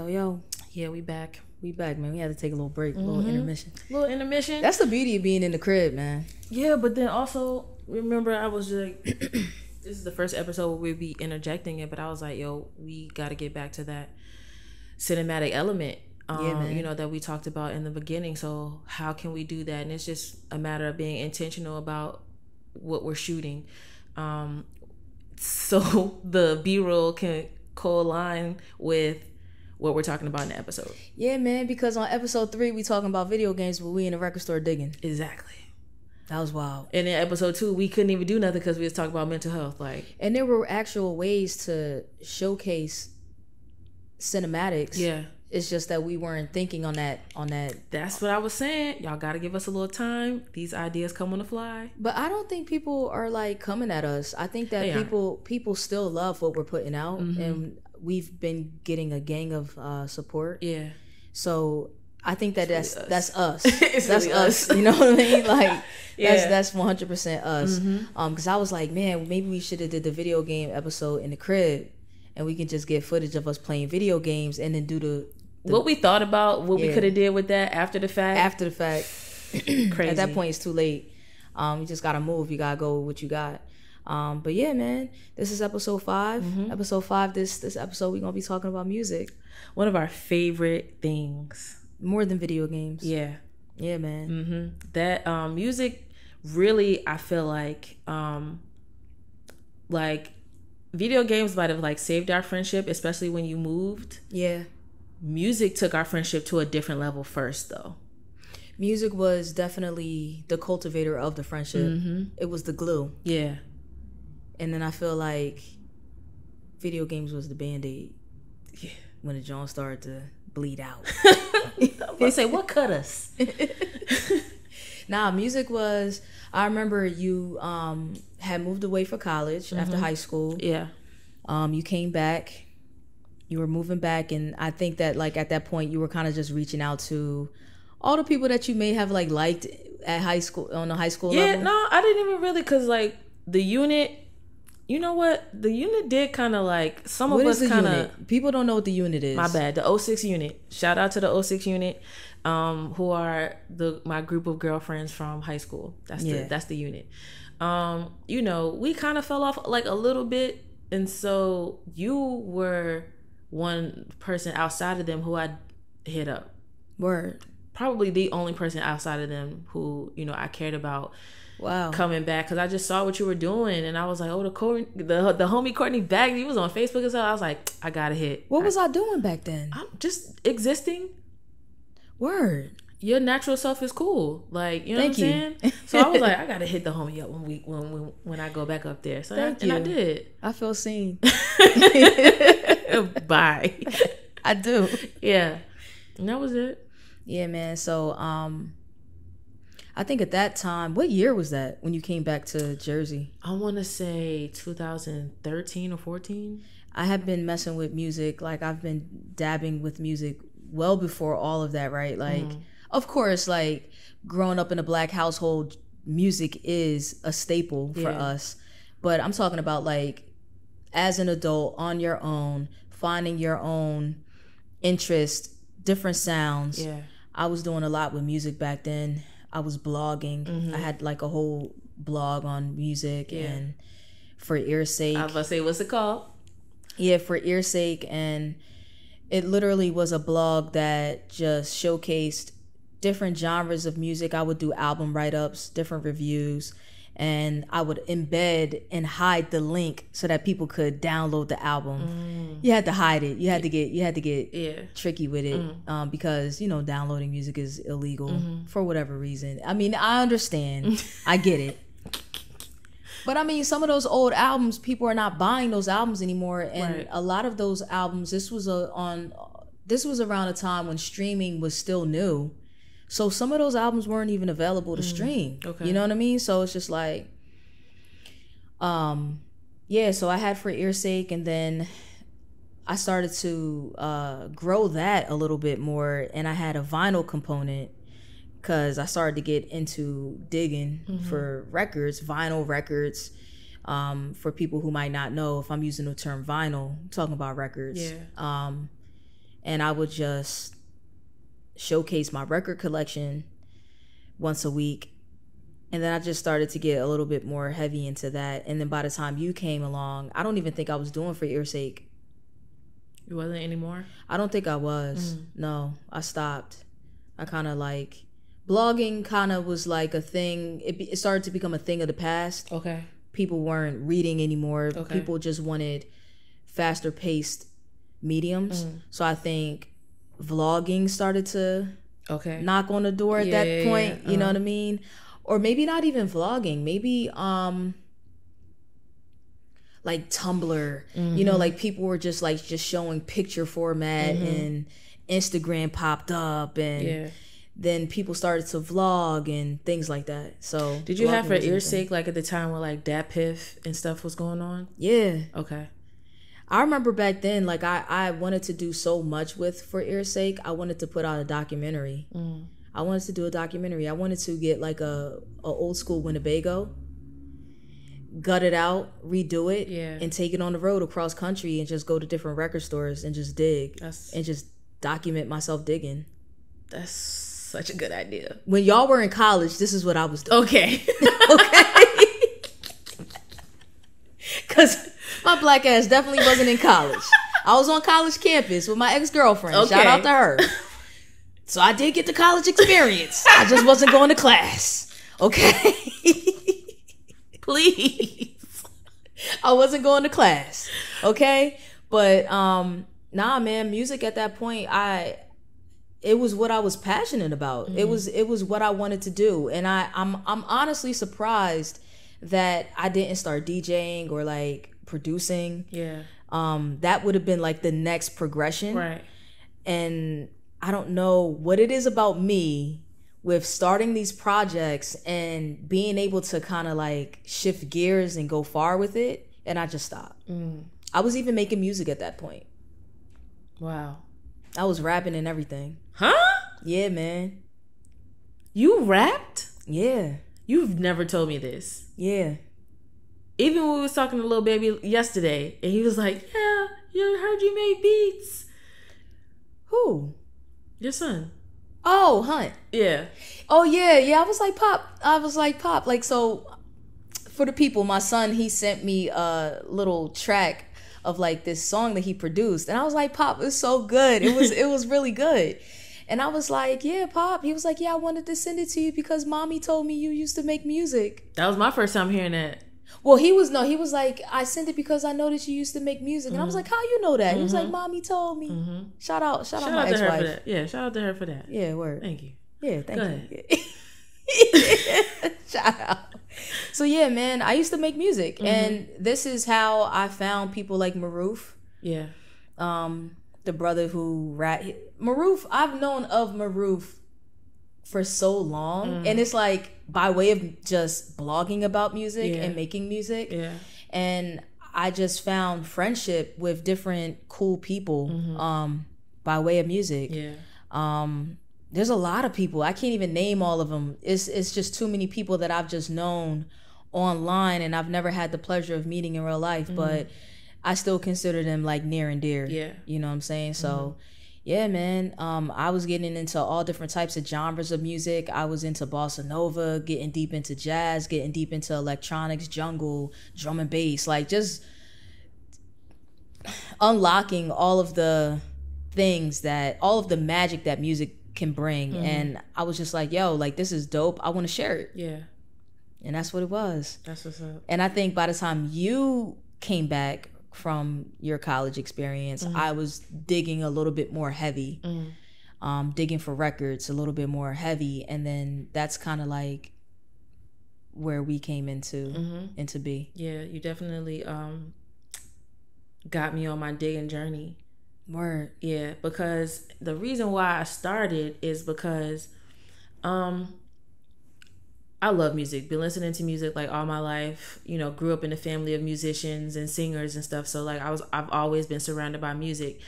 Yo. Yeah, we back. We back, man. We had to take a little break, a little intermission. Little intermission. That's the beauty of being in the crib, man. Yeah, but then also, remember, I was like, this is the first episode where we'll be interjecting it, but I was like, yo, we got to get back to that cinematic element, you know, that we talked about in the beginning. So how can we do that? And it's just a matter of being intentional about what we're shooting. So the B-roll can co-align with what we're talking about in the episode. Yeah, man, because on episode 3, we talking about video games, but we in the record store digging. Exactly. That was wild. And in episode 2, we couldn't even do nothing because we was talking about mental health. And there were actual ways to showcase cinematics. Yeah. It's just that we weren't thinking on that. That's what I was saying. Y'all got to give us a little time. These ideas come on the fly. But I don't think people are like coming at us. I think that people still love what we're putting out, and we've been getting a gang of support. Yeah. So I think that that's us. That's really us. You know what I mean? Like that's 100% us. Because I was like, man, maybe we should have did the video game episode in the crib, and we can just get footage of us playing video games, and then do what we thought about what we could have did with that after the fact. Crazy. At that point, it's too late. You just gotta move. You gotta go with what you got. But yeah, man, this is episode 5. Mm-hmm. Episode 5. This episode, we're gonna be talking about music. One of our favorite things, more than video games. Yeah, man. Mm-hmm. That music really, I feel like video games might have like saved our friendship, especially when you moved. Yeah, music took our friendship to a different level first, though. Music was definitely the cultivator of the friendship. Mm-hmm. It was the glue. Yeah. And then I feel like video games was the Band-Aid. Yeah. When the John started to bleed out. They say, what cut us? Nah, music was... I remember you had moved away for college after high school. Yeah. You came back. You were moving back. And I think that like at that point, you were kind of just reaching out to all the people that you may have like liked at high school, on the high school level. Yeah, no, I didn't even really, because like the unit... You know what? The unit did kind of like, some of us kind of... People don't know what the unit is. My bad. The 06 unit. Shout out to the 06 unit, who are my group of girlfriends from high school. That's the unit. You know, we kind of fell off like a little bit. And so you were one person outside of them who I hit up. Word. Probably the only person outside of them who, you know, I cared about. Wow. Coming back, because I just saw what you were doing, and I was like, oh, the homie Courtney back. He was on Facebook and stuff. I was like, I gotta hit. What was I doing back then? I'm just existing. Word. Your natural self is cool, like, you know what I'm saying. So I was like, I gotta hit the homie up when I go back up there. So I did. I feel seen. Bye. I do. Yeah, and that was it. Yeah, man. So I think at that time, what year was that when you came back to Jersey? I want to say 2013 or 14. I have been messing with music. Like, I've been dabbing with music well before all of that, right? Like, of course, like, growing up in a Black household, music is a staple for us. But I'm talking about, like, as an adult, on your own, finding your own interest, different sounds. Yeah. I was doing a lot with music back then. I was blogging. I had like a whole blog on music and for ear's sake. I was about to say, what's it called? Yeah, for ear's sake. And it literally was a blog that just showcased different genres of music. I would do album write-ups, different reviews, and I would embed and hide the link so that people could download the album. You had to hide it. You had to get tricky with it because, you know, downloading music is illegal for whatever reason. I mean, I understand. I get it. But I mean, some of those old albums, people are not buying those albums anymore, and a lot of those albums, this was around a time when streaming was still new. So some of those albums weren't even available to stream. Okay. You know what I mean? So it's just like, so I had For Ear's Sake, and then I started to grow that a little bit more, and I had a vinyl component because I started to get into digging for records, vinyl records. For people who might not know, if I'm using the term vinyl, I'm talking about records. Yeah. And I would just showcase my record collection once a week, and then I just started to get a little bit more heavy into that. And then by the time you came along, I don't even think I was doing For Ear's Sake. You wasn't anymore? I don't think I was. No, I stopped. I kind of like, blogging kind of was like a thing. It started to become a thing of the past. Okay. People weren't reading anymore. Okay. People just wanted faster paced mediums. So I think vlogging started to knock on the door at that point. You know what I mean? Or maybe not even vlogging. Maybe like Tumblr. You know, like people were just showing picture format, and Instagram popped up, and then people started to vlog and things like that. So did you have For Ear's Sake like at the time where like 𝗹𝗶𝗸𝗏 and stuff was going on? Yeah. Okay. I remember back then, like, I wanted to do so much with For Ear's Sake. I wanted to put out a documentary. I wanted to do a documentary. I wanted to get, like, a old school Winnebago, gut it out, redo it, and take it on the road across country and just go to different record stores and just dig and just document myself digging. That's such a good idea. When y'all were in college, this is what I was doing. Okay. Okay. Because my black ass definitely wasn't in college. I was on college campus with my ex-girlfriend. Okay. Shout out to her. So I did get the college experience. I just wasn't going to class. Okay. Please. I wasn't going to class. Okay. But nah, man, music at that point, it was what I was passionate about. It was what I wanted to do. And I'm honestly surprised that I didn't start DJing or like producing. Yeah. That would have been like the next progression. Right. And I don't know what it is about me with starting these projects and being able to kind of like shift gears and go far with it. And I just stopped. I was even making music at that point. Wow. I was rapping and everything. Huh? Yeah, man. You rapped? Yeah. You've never told me this. Yeah. Even when we was talking to Lil Baby yesterday, and he was like, yeah, I heard you made beats. Who? Your son. Oh, Hunt. Yeah. Oh, yeah. I was like, Pop. Like, so for the people, my son, he sent me a little track of like this song that he produced. And I was like, Pop, it's so good. It was really good. And I was like, yeah, Pop. He was like, yeah, I wanted to send it to you because mommy told me you used to make music. That was my first time hearing that. Well, he was like, I sent it because I know that you used to make music. And I was like, how you know that? He was like, mommy told me. Shout out my to her ex-wife. for that. Yeah, shout out to her for that. Yeah, word. Thank you. Yeah, thank Go you. ahead. Shout out. So yeah, man, I used to make music. And this is how I found people like Moruf. Yeah. The brother who Moruf, I've known of Moruf for so long. And it's like by way of just blogging about music and making music. Yeah. And I just found friendship with different cool people by way of music. Yeah. There's a lot of people. I can't even name all of them. It's just too many people that I've just known online and I've never had the pleasure of meeting in real life, but I still consider them like near and dear. Yeah. You know what I'm saying? So yeah, man. I was getting into all different types of genres of music. I was into bossa nova, getting deep into jazz, getting deep into electronics, jungle, drum and bass, like just unlocking all of the things all of the magic that music can bring. And I was just like, yo, like this is dope. I want to share it. Yeah. And that's what it was. That's what's up. And I think by the time you came back from your college experience, I was digging a little bit more heavy, digging for records a little bit more heavy. And then that's kind of like where we came into be. Yeah, you definitely got me on my digging journey. Word. Yeah, because the reason why I started is because I love music. Been listening to music like all my life. You know, grew up in a family of musicians and singers and stuff. So like I've always been surrounded by music.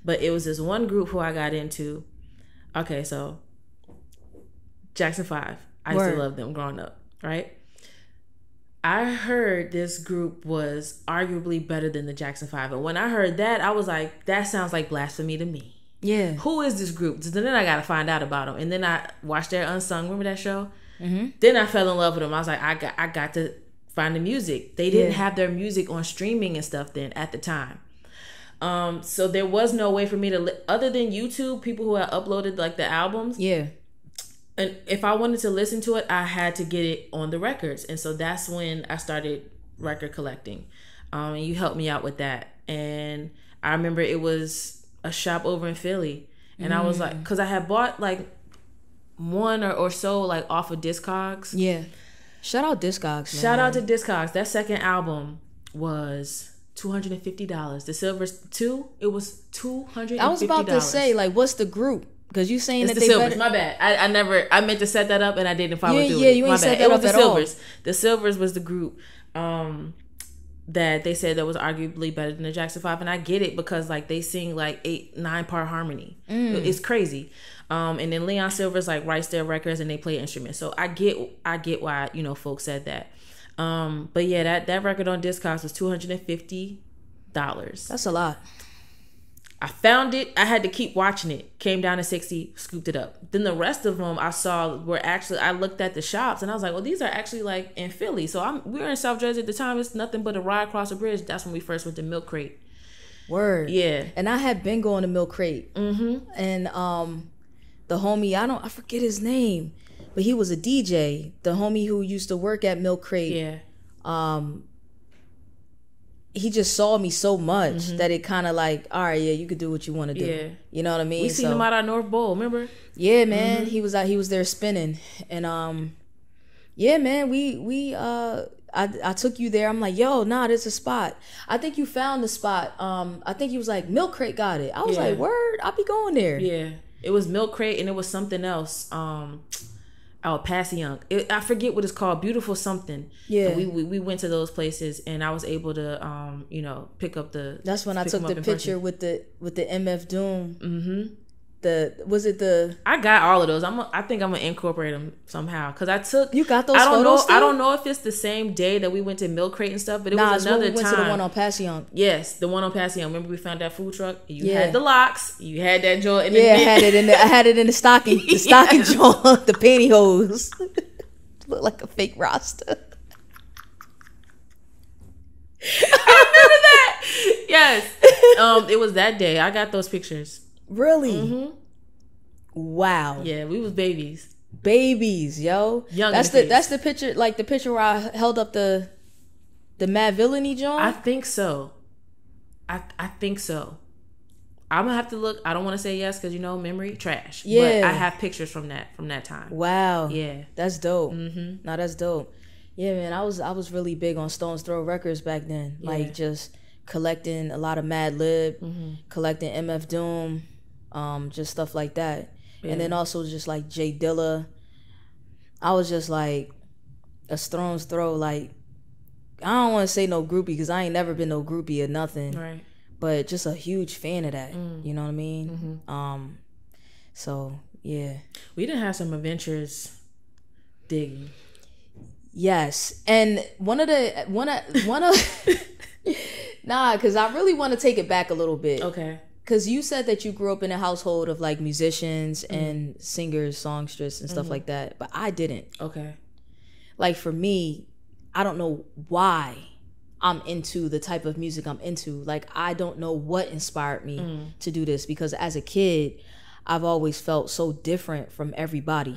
But it was this one group who I got into. Okay, so Jackson 5. I used to love them growing up, right? I heard this group was arguably better than the Jackson 5. And when I heard that, I was like, that sounds like blasphemy to me. Yeah. Who is this group? So then I got to find out about them. And then I watched their Unsung. Remember that show? Then I fell in love with them. I was like, I got to find the music. They didn't have their music on streaming and stuff then at the time. So there was no way for me to, other than YouTube, people who had uploaded like the albums. Yeah. And if I wanted to listen to it, I had to get it on the records. And so that's when I started record collecting. And you helped me out with that. And I remember it was a shop over in Philly. And I was like, because I had bought like one or so like off of Discogs. Yeah. Shout out Discogs, man. Shout out to Discogs. That second album was $250. The 𝗀𝗶𝗸𝗲 2, it was $250. I was about to say, like, what's the group? Because you saying it's that the they 𝗀𝗶𝗸𝗲. better... My bad. I meant to set that up and I didn't follow through. Yeah, you ain't set that up at all. The 𝗀𝗶𝗸𝗲 was the group that they said that was arguably better than the Jackson 5, and I get it because like they sing like 8-9 part harmony. It's crazy. And then Leon Silver's like writes their records and they play instruments. So I get why, you know, folks said that. But yeah, that record on Discogs was $250. That's a lot. I found it. I had to keep watching it. Came down to 60, scooped it up. Then the rest of them I saw were actually, I looked at the shops and I was like, well, these are actually like in Philly. So we were in South Jersey at the time. It's nothing but a ride across the bridge. That's when we first went to Milk Crate. Word. Yeah. And I had been going to Milk Crate. Mm-hmm. And the homie, I forget his name, but he was a DJ. The homie who used to work at Milk Crate. Yeah. He just saw me so much that it kind of like, all right, yeah, you could do what you want to do. Yeah. You know what I mean? We seen him out at North Bowl, remember? Yeah, man. He was there spinning. And yeah, man, I took you there. I'm like, yo, nah, there's a spot. I think you found the spot. I think he was like, Milk Crate got it. I was like, word, I'll be going there. Yeah. It was Milk Crate and it was something else. 𝗷𝗶𝗸𝗃𝗧𝗏. I forget what it's called. Beautiful something. Yeah. And we went to those places and I was able to pick up the. That's when I took the picture with the MF Doom. Mm-hmm. I got all of those. I think I'm gonna incorporate them somehow because I took. You got those photos? I don't know if it's the same day that we went to Milk Crate and stuff, but it was another time. We went to the one on 𝗶𝗸𝗃𝗧𝗏. Yes, the one on 𝗶𝗶𝗃𝗃. Remember we found that food truck? You had the locks. You had that joint. I had it in the stocking. The stocking joint. The pantyhose. Look like a fake Rasta. I remember that. Yes. It was that day. I got those pictures. Really? Mm-hmm. Wow. Yeah, we was babies. Babies, yo. Young. That's the picture, like the picture where I held up the Mad Villainy joint. I think so. I think so. I'm gonna have to look. I don't want to say yes because memory trash. Yeah. But I have pictures from that time. Wow. Yeah. That's dope. Mm-hmm. Nah, that's dope. Yeah, man. I was really big on Stone's Throw Records back then. Yeah. Like just collecting a lot of Mad Lib, collecting MF Doom. Just stuff like that. Yeah. And then also just like J Dilla. I was just like a Stone's Throw, like I don't want to say no groupie because I ain't never been no groupie or nothing. Right. But just a huge fan of that. You know what I mean? Mm-hmm. So yeah. We done have some adventures digging. Yes. And one of nah, because I really want to take it back a little bit. Okay. Because you said that you grew up in a household of like musicians and singers, songsters, and stuff like that. But I didn't. Okay. Like for me, I don't know why I'm into the type of music I'm into. Like I don't know what inspired me to do this. Because as a kid, I've always felt so different from everybody.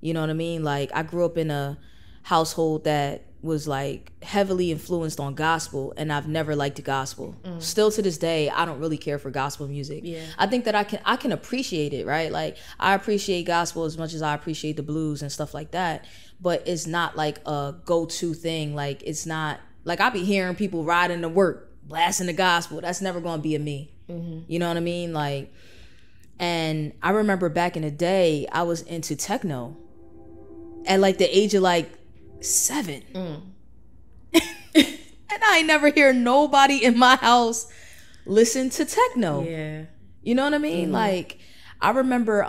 You know what I mean? Like I grew up in a household that was like heavily influenced on gospel, and I've never liked the gospel. Still to this day, I don't really care for gospel music. Yeah. I think that I can appreciate it, right? Like I appreciate gospel as much as I appreciate the blues and stuff like that, but it's not like a go-to thing. Like it's not like I be hearing people riding to work blasting the gospel. That's never gonna be a me. You know what I mean? Like, and I remember back in the day, I was into techno at like the age of like 7. And I ain't never hear nobody in my house listen to techno. Yeah. You know what I mean? Like I remember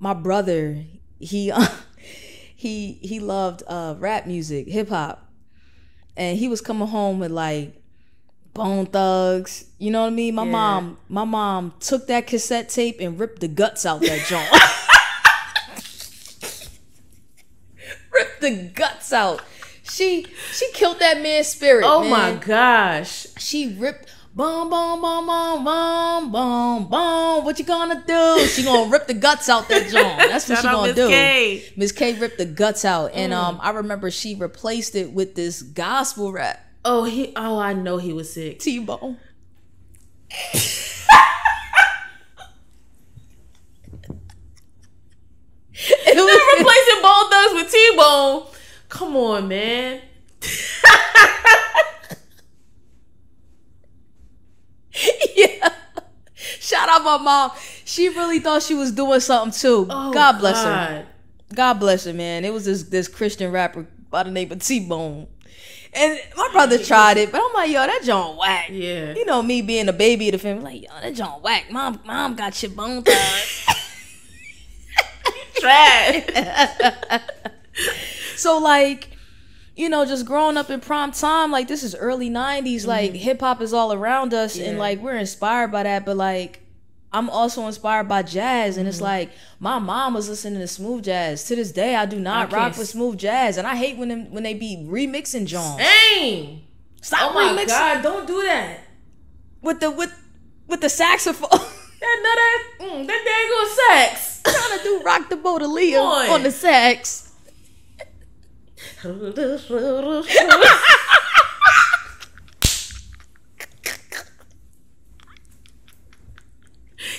my brother, he loved rap music, hip hop. And he was coming home with like Bone Thugs. You know what I mean? My mom took that cassette tape and ripped the guts out that joint. Ripped the guts out. She killed that man's spirit. Oh, man. my gosh. She ripped boom, boom, boom, boom, boom, boom, boom. What you gonna do? She gonna rip the guts out that joint. That's what she gonna do. Miss K ripped the guts out. And I remember she replaced it with this gospel rap. Oh, I know he was sick. T-Bone. They're replacing Bone Thugs with T-Bone. Come on, man. Yeah. Shout out my mom. She really thought she was doing something too. Oh, God bless her. God bless her, man. It was this Christian rapper by the name of T-Bone. And my brother tried it, but I'm like, yo, that joint whack. Yeah. You know me being a baby of the family, like, yo, that joint whack. Mom got your Bone Thugs. Trash. So like you know, just growing up in prime time, like this is early 90s, like hip hop is all around us and like we're inspired by that, but like I'm also inspired by jazz, and it's like my mom was listening to smooth jazz. To this day, I do not rock with smooth jazz, and I hate when they be remixing John. Dang! Stop oh my remixing. God! Don't do that with the saxophone. that dang sax. Trying to do rock the boat 𝗀𝗂𝗯𝗀𝗧𝗃 on the sax.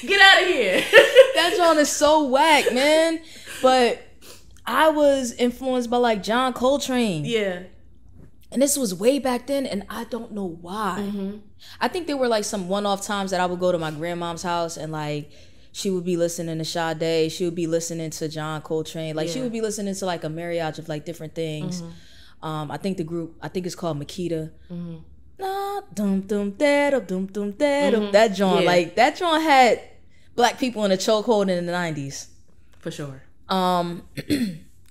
Get out of here. That song is so whack, man. But I was influenced by like John Coltrane. Yeah. And this was way back then, and I don't know why. I think there were like some one-off times that I would go to my grandmom's house and like she would be listening to Sade, she would be listening to John Coltrane, like she would be listening to like a marriage of like different things. I think it's called Makita. Nah, that joint, like that joint had black people in a chokehold in the 90s. For sure.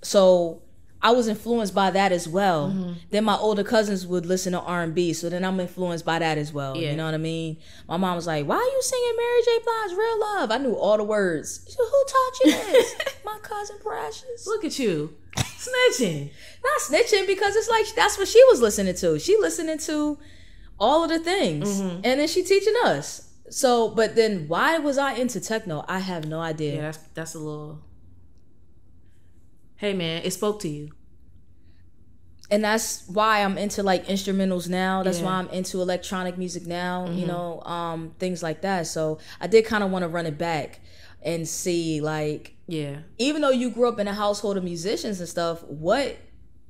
So I was influenced by that as well. Then my older cousins would listen to R&B, so then I'm influenced by that as well. You know what I mean? My mom was like, "Why are you singing Mary J. Blige Real Love?" I knew all the words. She said, "Who taught you this?" My cousin Precious. Look at you. Snitching. Not snitching, because it's like that's what she was listening to. She listening to all of the things. And then she teaching us. So, but then why was I into techno? I have no idea. Yeah, that's a little... Hey man, it spoke to you. And that's why I'm into like instrumentals now. That's why I'm into electronic music now, you know, things like that. So I did kind of want to run it back and see like, even though you grew up in a household of musicians and stuff, what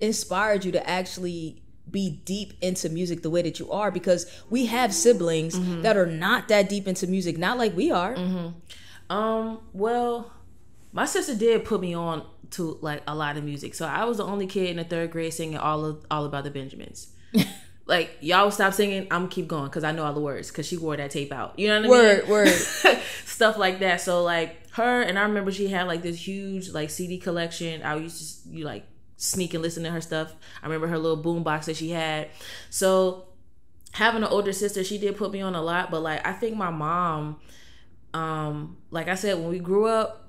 inspired you to actually be deep into music the way that you are? Because we have siblings that are not that deep into music, not like we are. Well, my sister did put me on to like a lot of music, so I was the only kid in the 3rd grade singing all about the Benjamins. Like, y'all stop singing, I'm keep going because I know all the words, because she wore that tape out, you know what I mean? Word stuff like that. So like her, and I remember she had like this huge like CD collection. I used to like sneak and listen to her stuff. I remember her little boom box that she had. So having an older sister, she did put me on a lot. But like, I think my mom, like I said, when we grew up,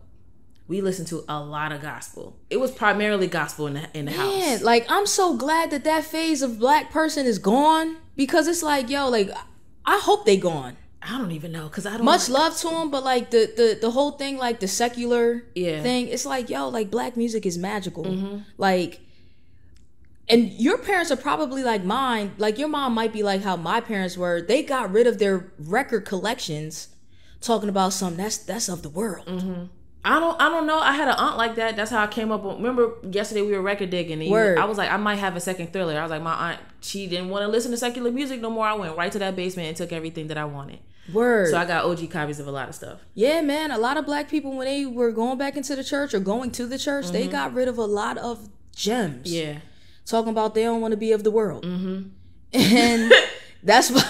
we listened to a lot of gospel. It was primarily gospel in the house. Like, I'm so glad that phase of black person is gone, because it's like, yo, like, I hope they gone. I don't even know, because I don't... Much love to them, but like the whole thing, like the secular thing, it's like, yo, like black music is magical. Like, and your parents are probably like mine. Like, your mom might be like how my parents were. They got rid of their record collections talking about something that's of the world. I don't know. I had an aunt like that. That's how I came up on... Remember yesterday we were record digging, and I was like, I might have a second Thriller. I was like, my aunt, she didn't want to listen to secular music no more. I went right to that basement and took everything that I wanted. So I got OG copies of a lot of stuff. Yeah, man. A lot of black people, when they were going back into the church or going to the church, they got rid of a lot of gems. Yeah. Talking about they don't want to be of the world. And that's why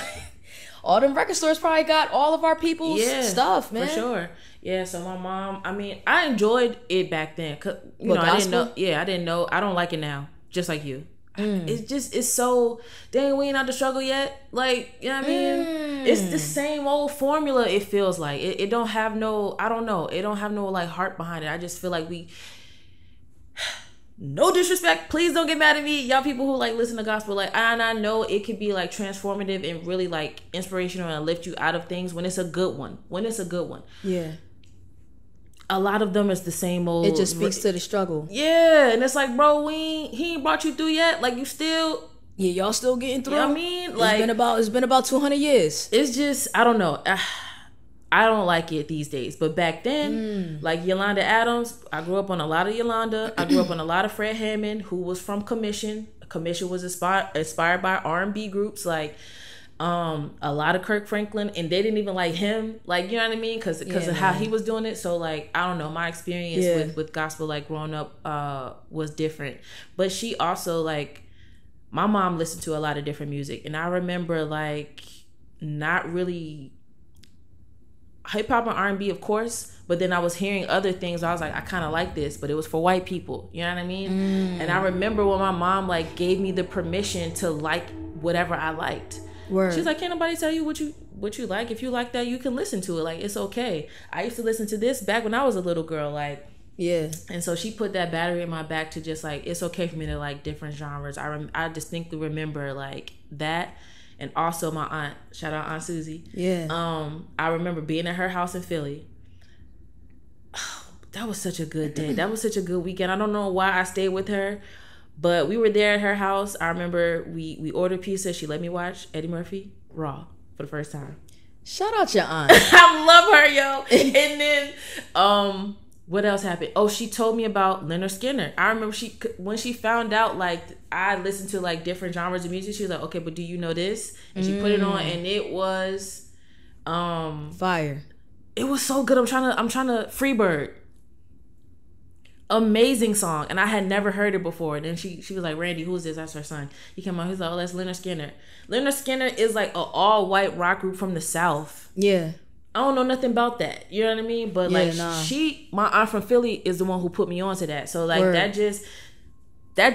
all them record stores probably got all of our people's stuff, man. For sure. Yeah, so my mom, I mean, I enjoyed it back then. Cause, you know, I didn't know. Yeah, I didn't know. I don't like it now. Just like you. It's so, dang, we ain't out the struggle yet. Like, you know what I mean? It's the same old formula, it feels like. It don't have no, I don't know. It don't have no, like, heart behind it. I just feel like we... No disrespect, please don't get mad at me, y'all people who like listen to gospel. Like, and I know it could be like transformative and really like inspirational and lift you out of things when it's a good one. Yeah. A lot of them is the same old. It just speaks to the struggle. Yeah, and it's like, bro, he ain't brought you through yet. Like, you still... Yeah, y'all still getting through. You know what I mean? Like, it's been about 200 years. It's just, I don't know. I don't like it these days. But back then, like Yolanda Adams, I grew up on a lot of Yolanda. I grew up on a lot of Fred Hammond, who was from Commission. Commission was inspired by R&B groups like a lot of Kirk Franklin, and they didn't even like him. Like, you know what I mean? Because of how he was doing it. So like, I don't know, my experience with gospel, like growing up, was different. But she also, like, my mom listened to a lot of different music, and I remember like not really hip hop and R&B, of course, but then I was hearing other things. I was like, I kind of like this, but it was for white people. You know what I mean? And I remember when my mom like gave me the permission to like whatever I liked. Word. She's like, can't nobody tell you what you like. If you like that, you can listen to it. Like, it's okay. I used to listen to this back when I was a little girl. Like, yeah. And so she put that battery in my back to just like, it's okay for me to like different genres. I distinctly remember like that. And also my aunt, shout out Aunt Susie. Yeah. I remember being at her house in Philly. Oh, that was such a good day. That was such a good weekend. I don't know why I stayed with her, but we were there at her house. I remember we ordered pizza. She let me watch Eddie Murphy Raw for the first time. Shout out your aunt. I love her, yo. And then what else happened? Oh, she told me about Leonard Skinner. I remember when she found out like I listened to like different genres of music, she was like, okay, but do you know this? And she put it on, and it was fire. It was so good. I'm trying to Freebird. Amazing song. And I had never heard it before. And then she was like, Randy, who's this? That's her son. He came out, he's like, oh, that's Leonard Skinner. Leonard Skinner is like an all-white rock group from the South. Yeah. I don't know nothing about that. You know what I mean? But like my aunt from Philly is the one who put me onto that. So like that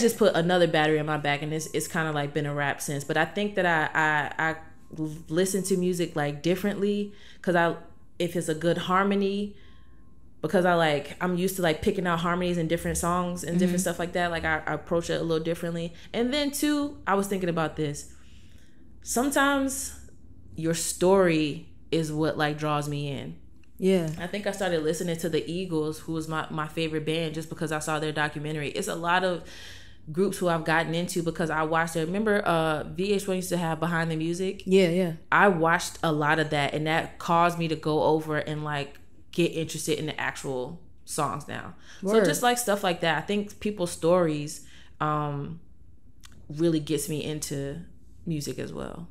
just put another battery in my back, and it's kind of like been a wrap since. But I think that I listen to music like differently because if it's a good harmony, because I'm used to like picking out harmonies in different songs and different stuff like that. Like I approach it a little differently. And then too, I was thinking about this. Sometimes your story is what like draws me in. Yeah. I think I started listening to the Eagles, who was my favorite band, just because I saw their documentary. It's a lot of groups who I've gotten into because I watched it. Remember VH1 used to have Behind the Music? Yeah. I watched a lot of that, and that caused me to go over and like get interested in the actual songs now. Word. So just like stuff like that. I think people's stories really gets me into music as well.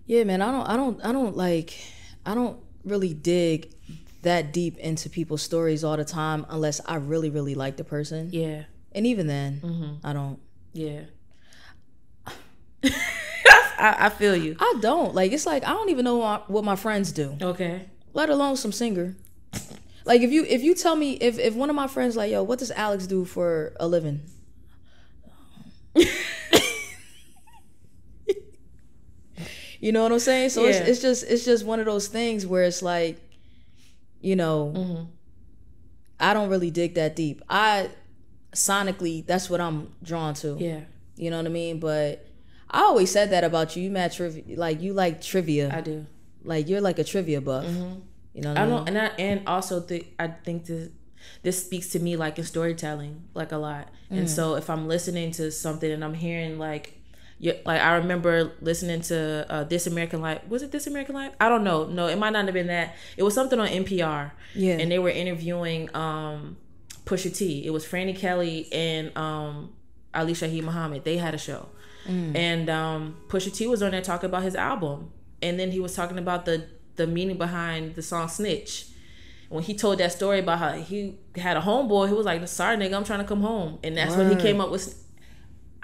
Yeah, man, I don't really dig that deep into people's stories all the time unless I really, really like the person. Yeah. And even then, I don't. Yeah. I feel you. I don't. Like, it's like, I don't even know what my friends do. Okay. Let alone some singer. Like, if you tell me, if one of my friends like, yo, what does Alex do for a living? You know what I'm saying? So yeah. it's just one of those things where it's like, you know, I don't really dig that deep. Sonically, that's what I'm drawn to. Yeah. You know what I mean? But I always said that about you. You mad trivia, like you like trivia. I do. Like you're like a trivia buff. You know what I mean? And also I think this speaks to me like in storytelling like a lot. And so if I'm listening to something and I'm hearing like I remember listening to This American Life. Was it This American Life? I don't know. No, it might not have been that. It was something on NPR. Yeah. And they were interviewing Pusha T. It was Franny Kelly and Ali Shaheed Muhammad. They had a show. And Pusha T was on there talking about his album. And then he was talking about the meaning behind the song Snitch. When he told that story about how he had a homeboy who was like, sorry nigga, I'm trying to come home. And that's when he came up with,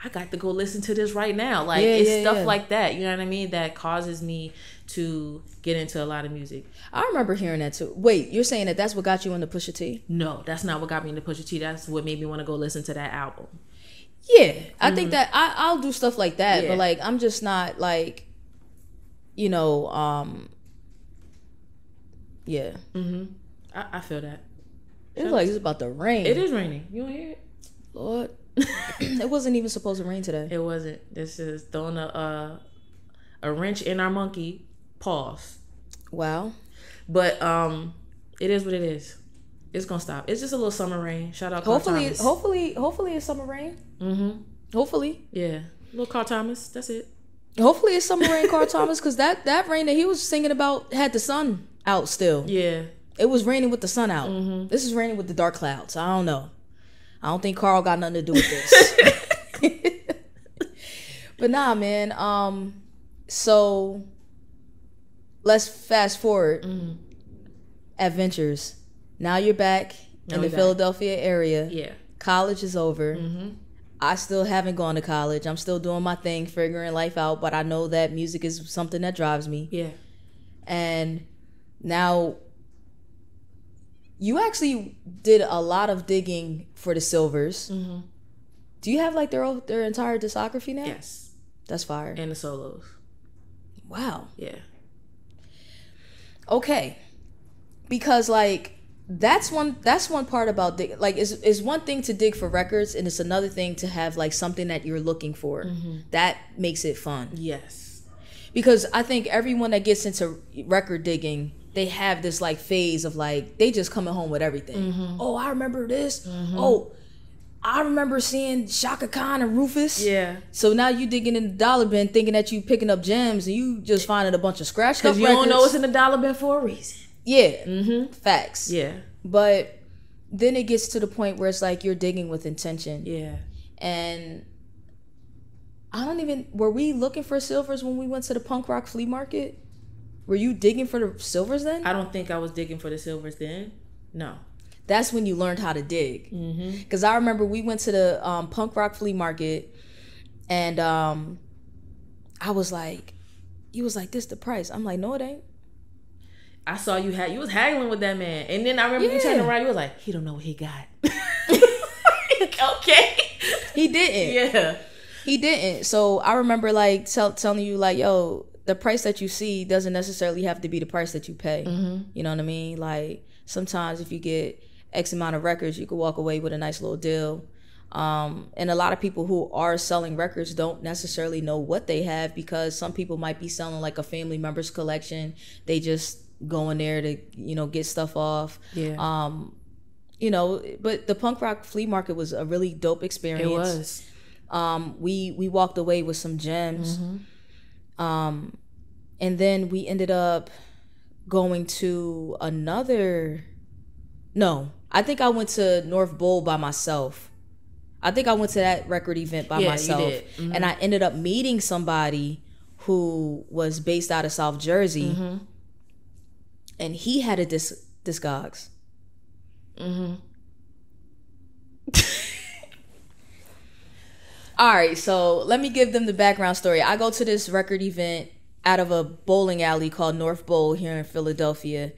I got to go listen to this right now. Like, it's stuff like that, you know what I mean, that causes me to get into a lot of music. I remember hearing that too. Wait, you're saying that's what got you into Pusha T? No, that's not what got me into Pusha T. That's what made me want to go listen to that album. Yeah, I think that I'll do stuff like that, but like I'm just not like, you know, yeah. I feel that. It's like it's about to rain. It is raining. You want to hear it? Lord. It wasn't even supposed to rain today. It wasn't. This is throwing a wrench in our monkey paws. Wow. But it is what it is. It's gonna stop. It's just a little summer rain. Shout out Carl Thomas. Hopefully it's summer rain. Hopefully. Yeah. Little Carl Thomas. That's it. Hopefully it's summer rain, Carl Thomas, because that rain that he was singing about had the sun out still. Yeah. It was raining with the sun out. This is raining with the dark clouds. I don't know. I don't think Carl got nothing to do with this. But nah, man. So let's fast forward. Adventures. Now you're back in the Philadelphia area. Yeah. College is over. I still haven't gone to college. I'm still doing my thing, figuring life out. But I know that music is something that drives me. Yeah. And Now, you actually did a lot of digging for the Silvers. Mm-hmm. Do you have like their entire discography now? Yes. That's fire. And the solos. Wow. Yeah. Okay. Because like that's one part about like it's one thing to dig for records, and it's another thing to have like something that you're looking for. Mm-hmm. That makes it fun. Yes. Because I think everyone that gets into record digging, they have this like phase of like they just coming home with everything. Mm-hmm. Oh, I remember this. Mm-hmm. Oh, I remember seeing Chaka Khan and Rufus. Yeah. So now you digging in the dollar bin thinking that you picking up gems, and you just finding a bunch of scratch stuff. Because you don't know what's in the dollar bin for a reason. Yeah. Mm-hmm. Facts. Yeah. But then it gets to the point where it's like you're digging with intention. Yeah. And were we looking for silvers when we went to the punk rock flea market? Were you digging for the silvers then? I don't think I was digging for the silvers then. No. That's when you learned how to dig. Because I remember we went to the punk rock flea market, and I was like, you was like, this the price. I'm like, no, it ain't. I saw you was haggling with that man. And then I remember you turning around, you was like, he don't know what he got. Okay. He didn't. Yeah. He didn't. So I remember like telling you like, yo, the price that you see doesn't necessarily have to be the price that you pay. Mm-hmm. You know what I mean? Like sometimes if you get X amount of records, you could walk away with a nice little deal. And a lot of people who are selling records don't necessarily know what they have, because some people might be selling like a family member's collection. They just go in there to, get stuff off. Yeah. But the punk rock flea market was a really dope experience. It was. We walked away with some gems. Mm-hmm. And then we ended up going to I think I went to North Bowl by myself. I think I went to that record event by myself. You did. Mm-hmm. And I ended up meeting somebody who was based out of South Jersey. Mm-hmm. And he had a Discogs. Mm-hmm. All right, so let me give them the background story. I go to this record event out of a bowling alley called North Bowl here in Philadelphia.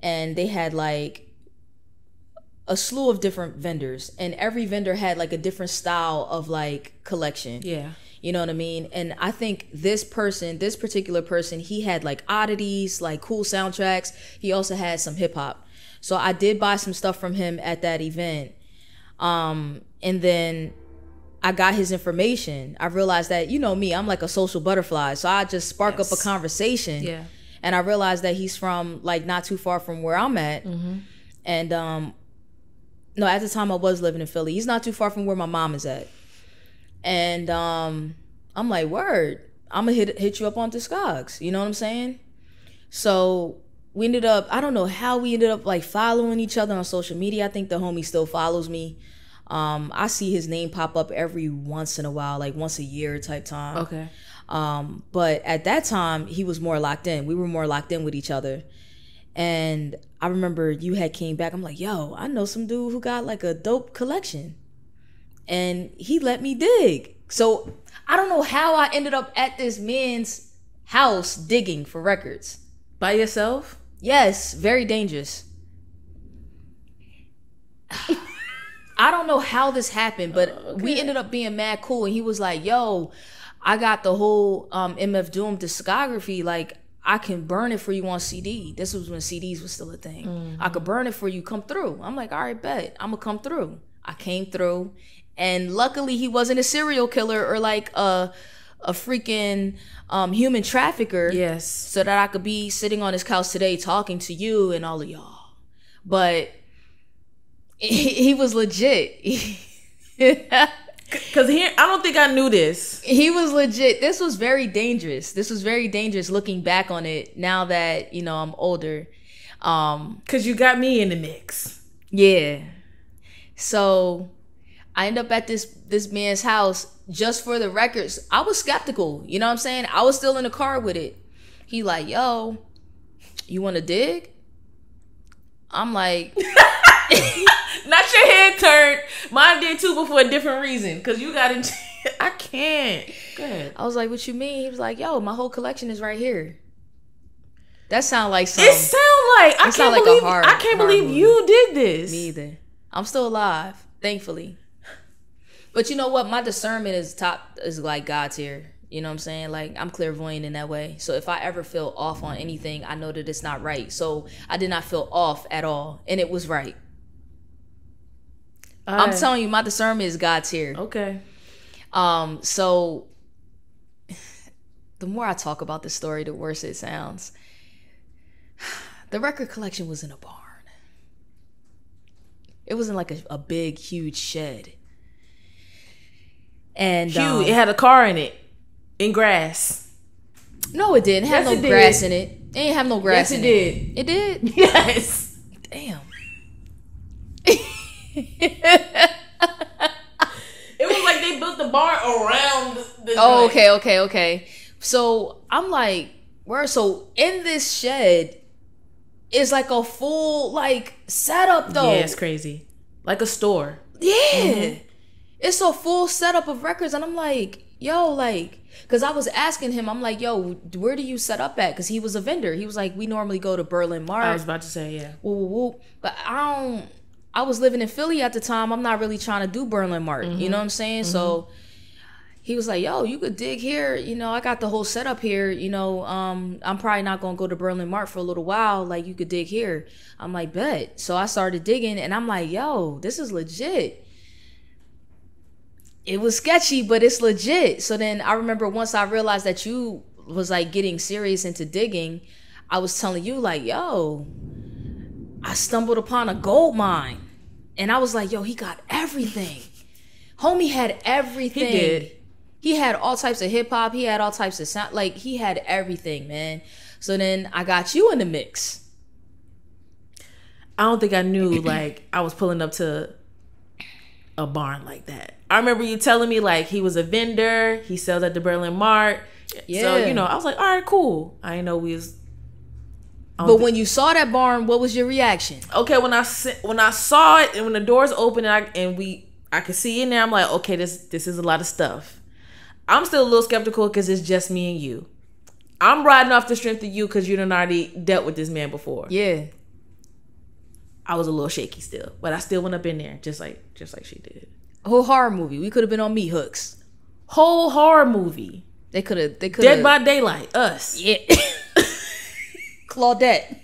And they had like a slew of different vendors. And every vendor had like a different style of like collection. Yeah. You know what I mean? And I think this particular person, he had like oddities, like cool soundtracks. He also had some hip hop. So I did buy some stuff from him at that event. And then I got his information. I realized that, me, I'm like a social butterfly. So I just spark up a conversation. Yeah. And I realized that he's from like not too far from where I'm at. Mm-hmm. And no, at the time I was living in Philly. He's not too far from where my mom is at. And I'm like, word, I'm gonna hit you up on Discogs. You know what I'm saying? So we ended up, I don't know how we ended up like following each other on social media. I think the homie still follows me. I see his name pop up every once in a while, like once a year type time. Okay. But at that time, he was more locked in. We were more locked in with each other. And I remember you had came back. I'm like, yo, I know some dude who got like a dope collection. And he let me dig. So I don't know how I ended up at this man's house digging for records. By yourself? Yes, very dangerous. I don't know how this happened, but okay. We ended up being mad cool. And he was like, yo, I got the whole MF Doom discography. Like, I can burn it for you on CD. This was when CDs was still a thing. Mm-hmm. I could burn it for you. Come through. I'm like, all right, bet. I'm going to come through. I came through. And luckily, he wasn't a serial killer or like a freaking human trafficker. Yes. So that I could be sitting on his couch today talking to you and all of y'all. But he was legit. Because I don't think I knew this. He was legit. This was very dangerous. Looking back on it now that, I'm older. Because you got me in the mix. Yeah. So I end up at this man's house just for the records. I was skeptical. You know what I'm saying? I was still in the car with it. He like, yo, you want to dig? I'm like... Not your head turned. Mine did too, but for a different reason. Because you got into... I can't. Go ahead. I was like, what you mean? He was like, yo, my whole collection is right here. That sound like some... It sound like, I can't believe you did this. Me either. I'm still alive, thankfully. But you know what? My discernment is like God tier. You know what I'm saying? Like, I'm clairvoyant in that way. So if I ever feel off on anything, I know that it's not right. So I did not feel off at all, and it was right. I'm telling you, my discernment is God tier. Okay. So the more I talk about this story, the worse it sounds. The record collection was in a barn. It wasn't like a big, huge shed. And huge. It had a car in it. In grass. No, it didn't. It had no grass in it. It didn't have no grass in it. Yes, it did. It did? Yes. Damn. It was like they built the barn around the Oh, okay. So I'm like, so in this shed is like a full like setup though. Yeah, it's crazy. Like a store. Yeah. Mm-hmm. It's a full setup of records, and I'm like, yo, like, because I was asking him, I'm like, yo, where do you set up at? Because he was a vendor. He was like, we normally go to Berlin Mart. I was about to say, yeah. Woo. But I was living in Philly at the time. I'm not really trying to do Berlin Mart. Mm-hmm. You know what I'm saying? Mm-hmm. So he was like, yo, you could dig here. You know, I got the whole setup here. You know, I'm probably not going to go to Berlin Mart for a little while. Like, you could dig here. I'm like, bet. So I started digging, and I'm like, yo, this is legit. It was sketchy, but it's legit. So then I remember once I realized that you was like getting serious into digging, I was telling you like, yo, I stumbled upon a gold mine. And I was like, yo, he got everything. Homie had everything. He did. He had all types of hip hop. He had all types of sound. Like, he had everything, man. So then I got you in the mix. I don't think I knew like I was pulling up to a barn like that. I remember you telling me like he was a vendor. He sells at the Berlin Mart. Yeah. So, you know, I was like, all right, cool. I didn't know we was. But when you saw that barn, what was your reaction? Okay, when I saw it and when the doors opened I could see in there, I'm like, okay, this is a lot of stuff. I'm still a little skeptical because it's just me and you. I'm riding off the strength of you because you done already dealt with this man before. Yeah. I was a little shaky still, but I still went up in there just like she did. A whole horror movie. We could have been on meat hooks. Whole horror movie. They could have. Dead by Daylight. Us. Yeah. Claudette.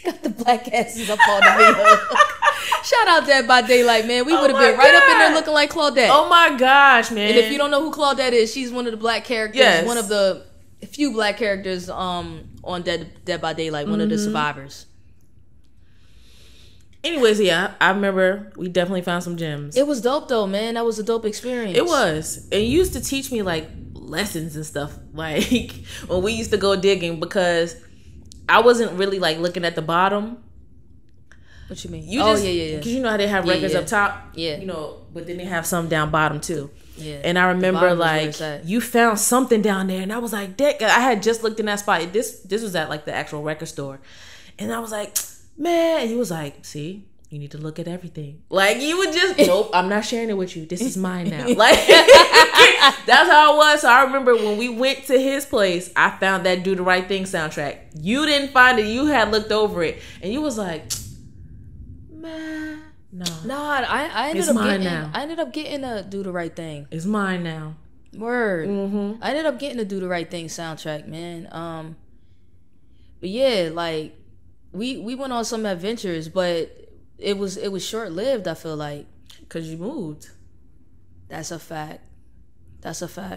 Got the black asses up on the meat hook. Shout out Dead by Daylight, man. We would have been right up in there looking like Claudette. Oh my gosh, man. And if you don't know who Claudette is, she's one of the black characters. Yes. One of the few black characters on Dead by Daylight. One of the survivors. Anyways, yeah, I remember we definitely found some gems. It was dope though, man. That was a dope experience. It was. And you used to teach me like lessons and stuff like when we used to go digging because I wasn't really like looking at the bottom. What you mean? Yeah. Because you know how they have records up top? Yeah. You know, but then they have some down bottom too. Yeah. And I remember like you found something down there and I was like, Dick, I had just looked in that spot. This was at like the actual record store. And I was like, man, he was like, see, you need to look at everything. Like, you would just, nope, I'm not sharing it with you. This is mine now. Like, that's how it was. So I remember when we went to his place, I found that Do the Right Thing soundtrack. You didn't find it. You had looked over it. And you was like, man, no. Nah, I ended up getting a Do the Right Thing. It's mine now. Word. Mm-hmm. I ended up getting a Do the Right Thing soundtrack, man. But yeah, like, we went on some adventures, but it was short lived. I feel like because you moved. That's a fact.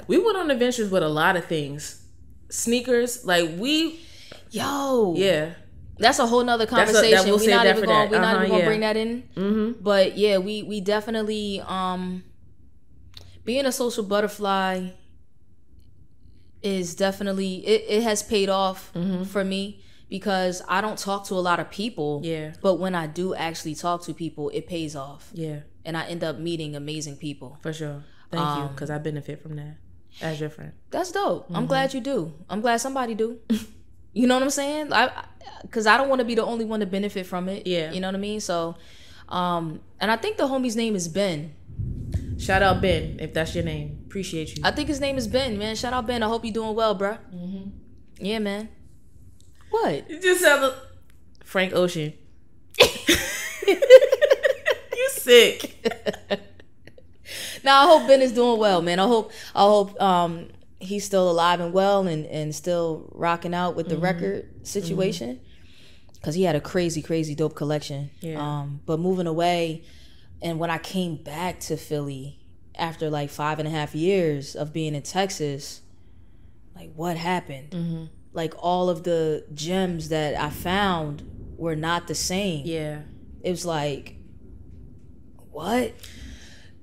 We went on adventures with a lot of things. Sneakers, like yeah. That's a whole nother conversation. We're not even gonna bring that in. Mm-hmm. But yeah, we definitely being a social butterfly is definitely it has paid off for me. Because I don't talk to a lot of people. Yeah. But when I do actually talk to people, it pays off. Yeah. And I end up meeting amazing people. For sure. Thank you. Because I benefit from that as your friend. That's dope. I'm glad you do. I'm glad somebody do. You know what I'm saying? Because I don't want to be the only one to benefit from it. Yeah. You know what I mean? So, and I think the homie's name is Ben. Shout out Ben, if that's your name. Appreciate you. I think his name is Ben, man. Shout out Ben. I hope you're doing well, bruh. Mm-hmm. Yeah, man. What? You just have Frank Ocean. You sick. Now I hope Ben is doing well, man. I hope he's still alive and well and still rocking out with the record situation. Because he had a crazy dope collection. Yeah. But moving away, and when I came back to Philly after like 5.5 years of being in Texas, like what happened? Mm-hmm. Like all of the gems that I found were not the same. Yeah. It was like, what?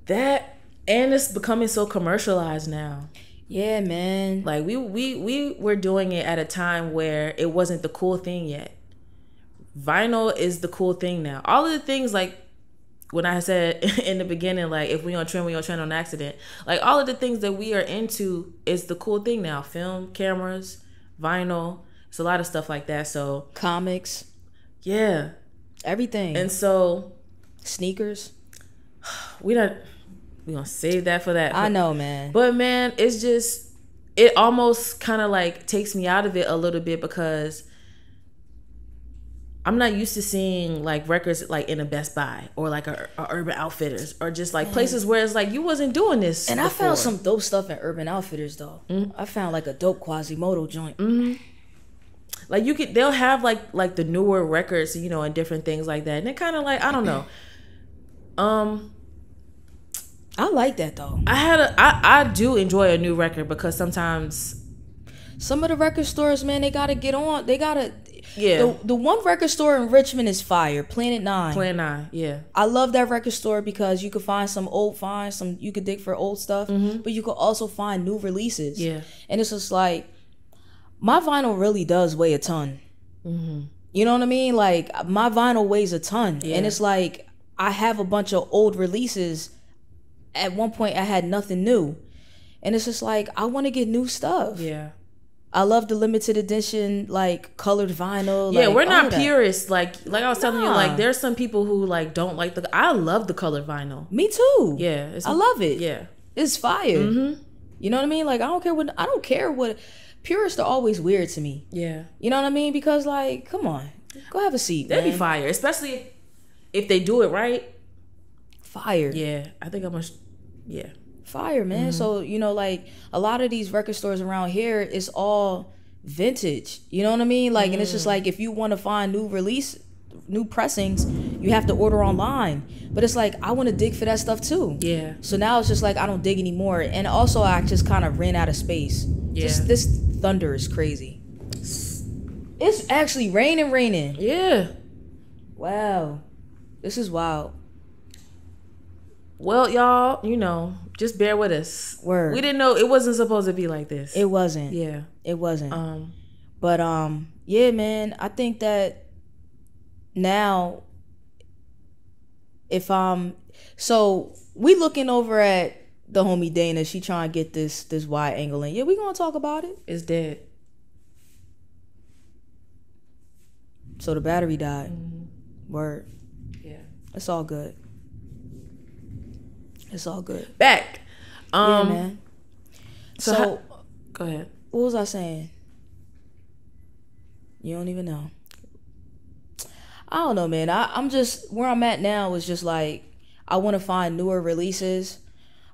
That, and it's becoming so commercialized now. Yeah, man. Like we were doing it at a time where it wasn't the cool thing yet. Vinyl is the cool thing now. All of the things, like when I said in the beginning, like if we on trend on accident. Like all of the things that we are into is the cool thing now. Film, cameras, vinyl. It's a lot of stuff like that. So comics. Yeah. Everything. And so sneakers. We gonna save that for that. I know, man. But man, it's just, it almost kind of like takes me out of it a little bit because I'm not used to seeing like records like in a Best Buy or like a Urban Outfitters or just like places where it's like you wasn't doing this. And before. I found some dope stuff in Urban Outfitters though. Mm-hmm. I found like a dope Quasimodo joint. Mm-hmm. Like they'll have like the newer records, you know, and different things like that. And it kind of like, I don't know. I like that though. I do enjoy a new record because sometimes some of the record stores, man, they gotta get on. They gotta. Yeah. The one record store in Richmond is fire. Planet 9. Planet 9, yeah. I love that record store because you could find some old finds, you could dig for old stuff, but you could also find new releases. Yeah. And it's just like, my vinyl really does weigh a ton. Mm-hmm. You know what I mean? Like, my vinyl weighs a ton. Yeah. And it's like, I have a bunch of old releases. At one point, I had nothing new. And it's just like, I want to get new stuff. Yeah. I love the limited edition, like, colored vinyl. Yeah, like, we're not purists. Like I was telling you, like, there's some people who, like, don't like I love the colored vinyl. Me too. Yeah. I love it. Yeah. It's fire. Mm-hmm. You know what I mean? Like, I don't care what... Purists are always weird to me. Yeah. You know what I mean? Because, like, come on. Go have a seat, That'd be fire. Especially if they do it right. Fire. Yeah. I think I must... Yeah. Fire, man. Mm-hmm. So, you know, like, a lot of these record stores around here, it's all vintage. You know what I mean? Like, and it's just like, if you want to find new pressings, you have to order online. But it's like, I want to dig for that stuff too. Yeah. So now it's just like, I don't dig anymore. And also, I just kind of ran out of space. Yeah. This thunder is crazy. It's actually raining. Yeah. Wow. This is wild. Well, y'all, you know, just bear with us. Word. We didn't know it wasn't supposed to be like this. It wasn't. Yeah. It wasn't. But yeah, man, I think that now if so we looking over at the homie Dana, she trying to get this wide angle in. Yeah, we gonna talk about it. It's dead. So the battery died. Mm-hmm. Word. Yeah. It's all good. It's all good. Back. Yeah, man. So go ahead. What was I saying? You don't even know. I don't know, man. I'm just, where I'm at now is just like, I want to find newer releases.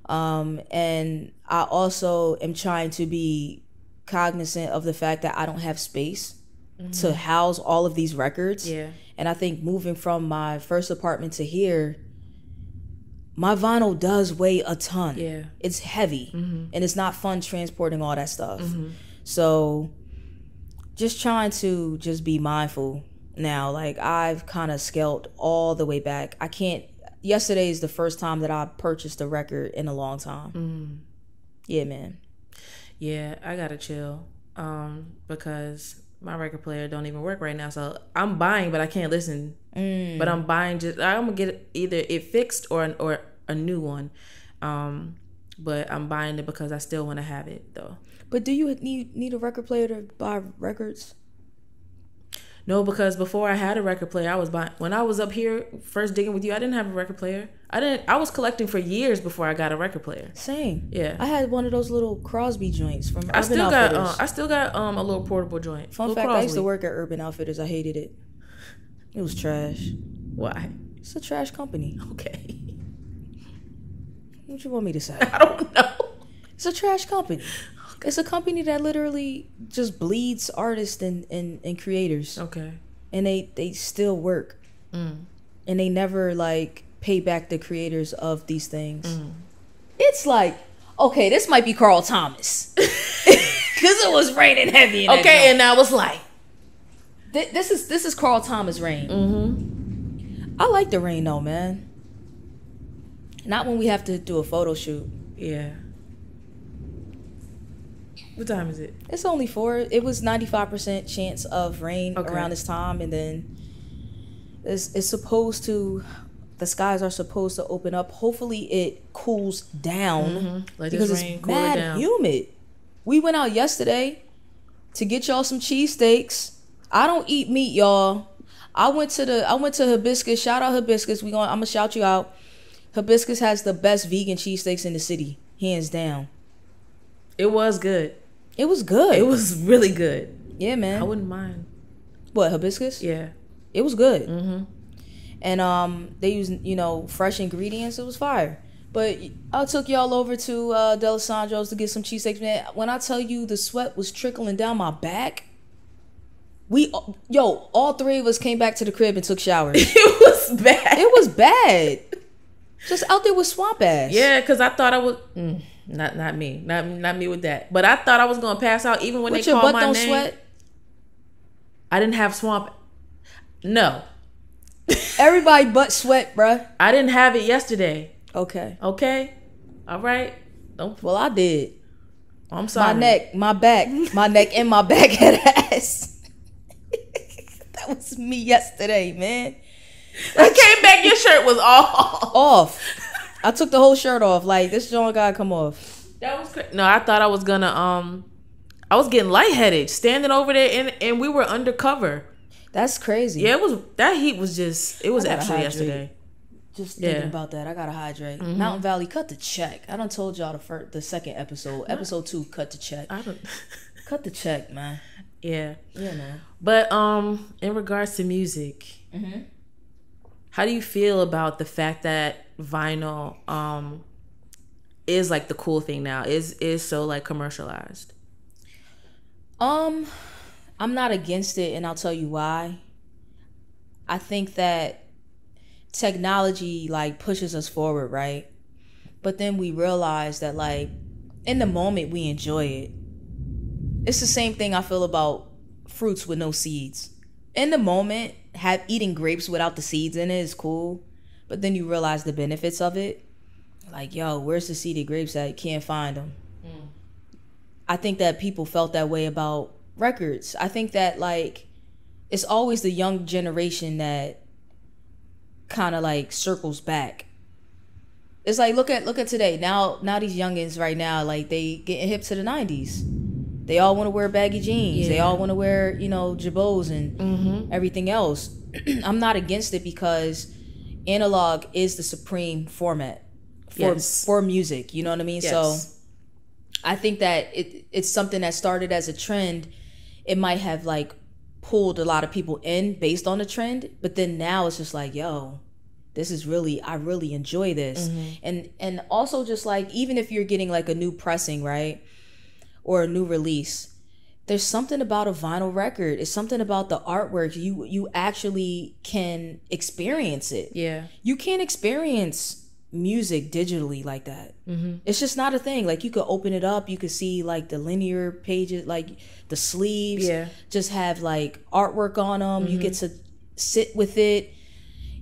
And I also am trying to be cognizant of the fact that I don't have space to house all of these records. Yeah. And I think moving from my first apartment to here, my vinyl does weigh a ton. Yeah. It's heavy. And it's not fun transporting all that stuff. So just trying to just be mindful now. Like, I've kind of scaled all the way back. I can't... Yesterday is the first time that I purchased a record in a long time. Yeah, man. Yeah, I gotta chill. Because my record player don't even work right now. So I'm buying, but I can't listen. But I'm buying I'm gonna get either it fixed or a new one. But I'm buying it because I still want to have it though. But do you need a record player to buy records? No, because before I had a record player, I was buying. When I was up here first digging with you, I didn't have a record player. I was collecting for years before I got a record player. Same. Yeah. I had one of those little Crosby joints from Urban I still Outfitters. got a little portable joint. Fun fact, I used to work at Urban Outfitters. I hated it. It was trash. Why? It's a trash company. Okay. What you want me to say? I don't know. It's a trash company. Okay. It's a company that literally just bleeds artists and creators. Okay. And they still work. And they never like pay back the creators of these things. It's like, okay, this might be Carl Thomas. Because it was raining heavy in that joint. And I was like, this is Carl Thomas rain. I like the rain though, man. Not when we have to do a photo shoot. Yeah. What time is it? It's only 4. It was 95% chance of rain around this time, and then it's supposed to. The skies are supposed to open up. Hopefully, it cools down because it's mad humid. We went out yesterday to get y'all some cheesesteaks. I don't eat meat, y'all. I went to 𝗶𝗶𝗸𝗧𝗘𝗥𝗦. Shout out 𝗶𝗶𝗸𝗧𝗃. I'm gonna shout you out. 𝗶𝗶𝗸𝗧𝗃 has the best vegan cheesesteaks in the city, hands down. It was good. It was good. It was really good. Yeah, man. I wouldn't mind. What, 𝗶𝗶𝗸𝗧𝗃? Yeah. It was good. And they used, fresh ingredients. It was fire. But I took y'all over to D'Alessandro's to get some cheesesteaks. Man, when I tell you the sweat was trickling down my back, all 3 of us came back to the crib and took showers. It was bad. It was bad. Just out there with swamp ass. Yeah, because I thought I was not me, not me with that. But I thought I was gonna pass out even when they called my name. Your butt don't sweat? I didn't have swamp. No. Everybody butt sweat, bruh. I didn't have it yesterday. Okay. All right. Well, I did. I'm sorry. My neck, my back, and my back had ass. That was me yesterday, man. I came back, your shirt was off. I took the whole shirt off. Like, this joint gotta come off. That was crazy. No, I thought I was gonna I was getting lightheaded standing over there, and we were undercover. That's crazy. Yeah, that heat was just. It was actually yesterday. Just thinking about that, I gotta hydrate. Mountain Valley, cut the check. I done told y'all the second episode. Episode 2, cut the check. Cut the check, man. Yeah. Yeah, man. But in regards to music, how do you feel about the fact that vinyl is like the cool thing now? Is so like commercialized? I'm not against it, and I'll tell you why. I think that technology like pushes us forward, right? But then we realize that like in the moment we enjoy it. It's the same thing I feel about fruits with no seeds. In the moment, eating grapes without the seeds in it is cool, but then you realize the benefits of it. Like, yo, where's the seeded grapes at? Can't find them. I think that people felt that way about records. I think that like it's always the young generation that kind of like circles back. It's like look at today. Now these youngins right now, like they getting hip to the 90s. They all want to wear baggy jeans. Yeah. They all want to wear, jabots and everything else. I'm not against it because analog is the supreme format for music. You know what I mean? Yes. So I think that it's something that started as a trend. It might have like pulled a lot of people in based on the trend, but then now it's just like, yo, I really enjoy this. And also just like, even if you're getting like a new pressing, right? Or a new release, there's something about a vinyl record. It's something about the artwork. You actually can experience it. Yeah. You can't experience music digitally like that. It's just not a thing. Like you could open it up, you could see like the linear pages, like the sleeves just have like artwork on them. You get to sit with it.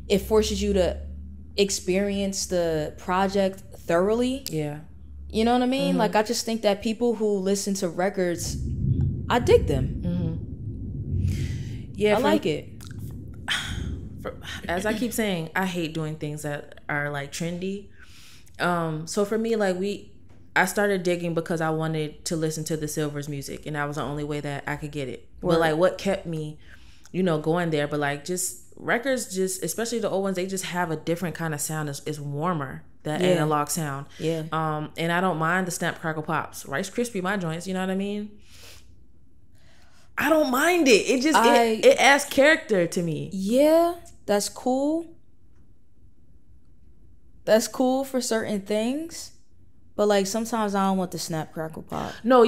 It forces you to experience the project thoroughly. Yeah. You know what I mean? Like I just think that people who listen to records, I dig them. Yeah, I like it. As I keep saying, I hate doing things that are like trendy. So for me, like I started digging because I wanted to listen to the Silver's music, and that was the only way that I could get it. But like what kept me going there. But like just records, just especially the old ones, they just have a different kind of sound. It's warmer, that analog sound. Yeah. And I don't mind the snap, crackle, pops. Rice Krispie, my joints, you know what I mean? I don't mind it. It just it adds character to me. Yeah, that's cool. That's cool for certain things. But like sometimes I don't want the snap, crackle, pop. No,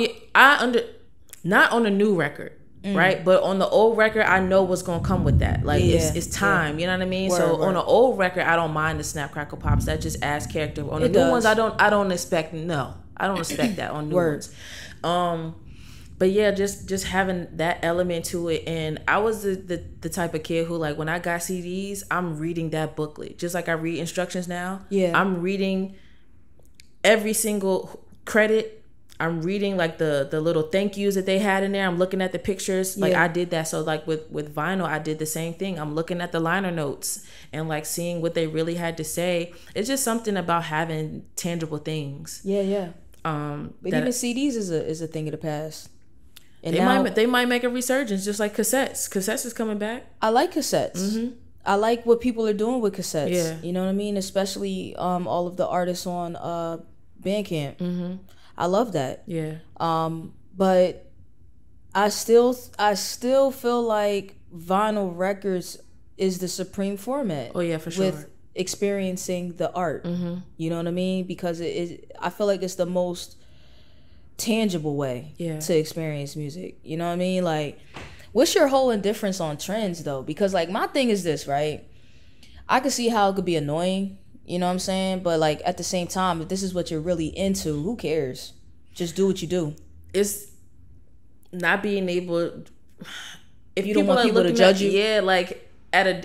not on the new record, right? But on the old record, I know what's gonna come with that. Like it's time, you know what I mean? So on the old record, I don't mind the snap, crackle, pops. That just adds character. On the new ones, I don't expect I don't expect that on new ones. But yeah, just having that element to it. And I was the type of kid who, like, when I got CDs, I'm reading that booklet. Just like I read instructions now. Yeah. I'm reading every single credit. I'm reading, like, the little thank yous that they had in there. I'm looking at the pictures. Like, I did that. So, like, with vinyl, I did the same thing. I'm looking at the liner notes and, like, seeing what they really had to say. It's just something about having tangible things. Yeah, yeah. But even CDs is a thing of the past. And they might make a resurgence, just like cassettes. Cassettes is coming back. I like cassettes. Mm-hmm. I like what people are doing with cassettes. Yeah. You know what I mean? Especially all of the artists on Bandcamp. Mm-hmm. I love that. Yeah. But I still feel like vinyl records is the supreme format. Oh yeah, for sure. With experiencing the art. Mm-hmm. You know what I mean? Because I feel like it's the most tangible way to experience music. You know what I mean? Like, what's your whole indifference on trends though? Because like my thing is this, right? I can see how it could be annoying, you know what I'm saying? But like at the same time, if this is what you're really into, who cares? Just do what you do. It's not being able, if you don't want people to judge you. Yeah, like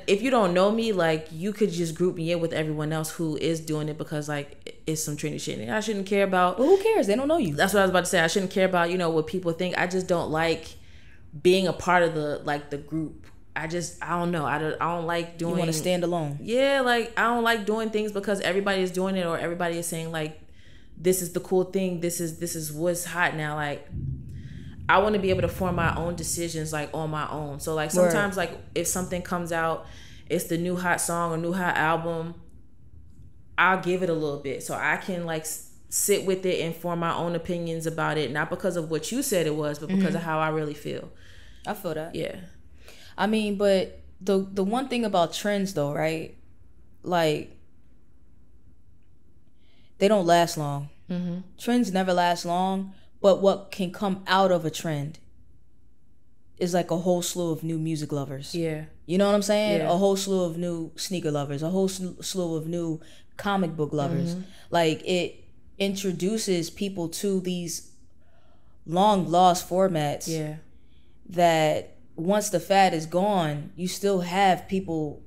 if you don't know me, like you could just group me in with everyone else who is doing it because like it's some trendy shit. And I shouldn't care about. But who cares? They don't know you. That's what I was about to say. I shouldn't care about what people think. I just don't like being a part of the group. I don't know. I don't like doing. You want to stand alone. Yeah, like I don't like doing things because everybody is doing it or everybody is saying like this is the cool thing. This is what's hot now. Like I want to be able to form my own decisions like on my own. So like sometimes like if something comes out, it's the new hot song or new hot album, I'll give it a little bit so I can like sit with it and form my own opinions about it, not because of what you said it was, but because of how I really feel. I feel that. Yeah. I mean, but the one thing about trends though, right? Like they don't last long. Mm-hmm. Trends never last long. But what can come out of a trend is like a whole slew of new music lovers. Yeah. You know what I'm saying? Yeah. A whole slew of new sneaker lovers. A whole slew of new comic book lovers. Mm-hmm. Like it introduces people to these long lost formats. Yeah. That once the fad is gone, you still have people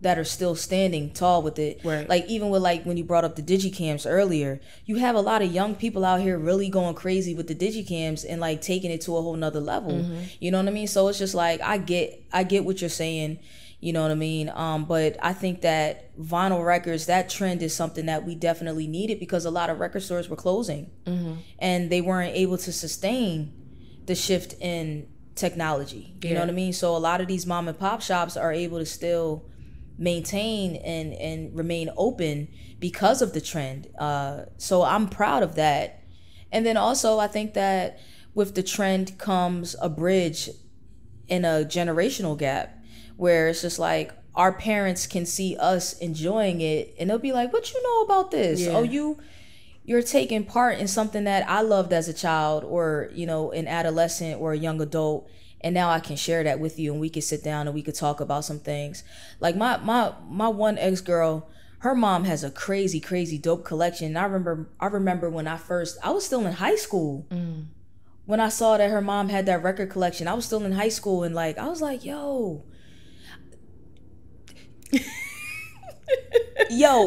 that are still standing tall with it. Right. Like even with like when you brought up the digicams earlier, you have a lot of young people out here really going crazy with the digicams and like taking it to a whole nother level. Mm-hmm. You know what I mean? So it's just like I get what you're saying, you know what I mean? But I think that vinyl records, that trend is something that we definitely needed because a lot of record stores were closing. Mm-hmm. And they weren't able to sustain the shift in technology. You know what I mean? So a lot of these mom and pop shops are able to still maintain and remain open because of the trend. So I'm proud of that. And then also I think that with the trend comes a bridge in a generational gap where it's just like our parents can see us enjoying it and they'll be like, what you know about this? Yeah. Oh, you're taking part in something that I loved as a child or, an adolescent or a young adult. And now I can share that with you and we can sit down and we could talk about some things. Like my one ex-girl, her mom has a crazy, crazy dope collection. And I remember when I was still in high school. When I saw that her mom had that record collection. I was still in high school and like, I was like, yo,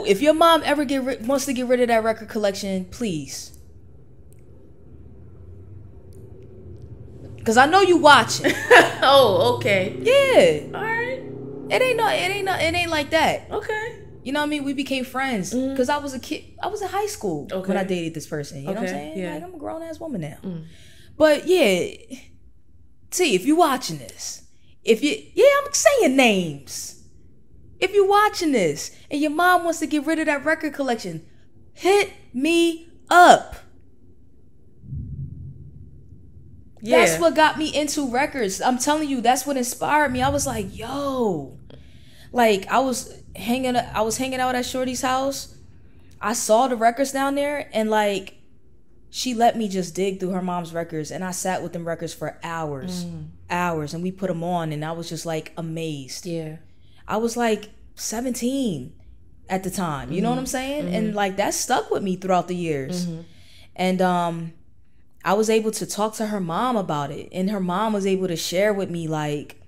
if your mom ever wants to get rid of that record collection, please. Cause I know you watching. Oh, okay. Yeah. All right. It ain't like that. Okay. You know what I mean? We became friends. Cause I was a kid. I was in high school when I dated this person. You know what I'm saying? Yeah. Like I'm a grown ass woman now. But yeah, T, if you watching this, I'm saying names. If you're watching this and your mom wants to get rid of that record collection, hit me up. Yeah. That's what got me into records. I'm telling you, that's what inspired me. I was like, yo, like I was hanging out at Shorty's house. I saw the records down there, and like she let me just dig through her mom's records, and I sat with them records for hours, and we put them on, and I was just like amazed. Yeah, I was like 17 at the time. You know what I'm saying? And like that stuck with me throughout the years. And I was able to talk to her mom about it, and her mom was able to share with me like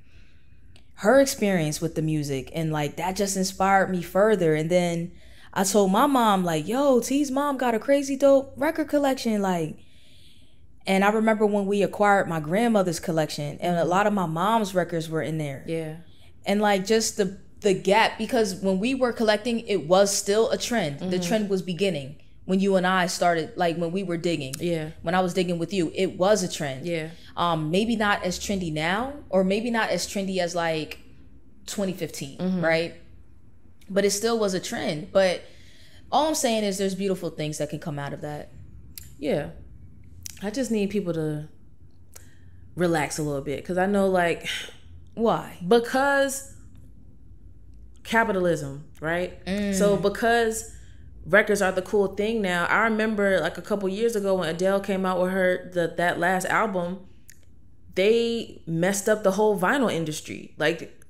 her experience with the music, and like that just inspired me further. And then I told my mom like, yo, T's mom got a crazy dope record collection, like. And I remember when we acquired my grandmother's collection, and a lot of my mom's records were in there. Yeah. And like just the gap, because when we were collecting, it was still a trend. The trend was beginning. When you and I started, like when we were digging, when I was digging with you, it was a trend. Yeah. Maybe not as trendy now, or maybe not as trendy as like 2015, right? But it still was a trend. But all I'm saying is there's beautiful things that can come out of that. Yeah. I just need people to relax a little bit, because I know like... Why? Because capitalism, right? So because... records are the cool thing now. I remember like a couple years ago when Adele came out with that last album, they messed up the whole vinyl industry. Like,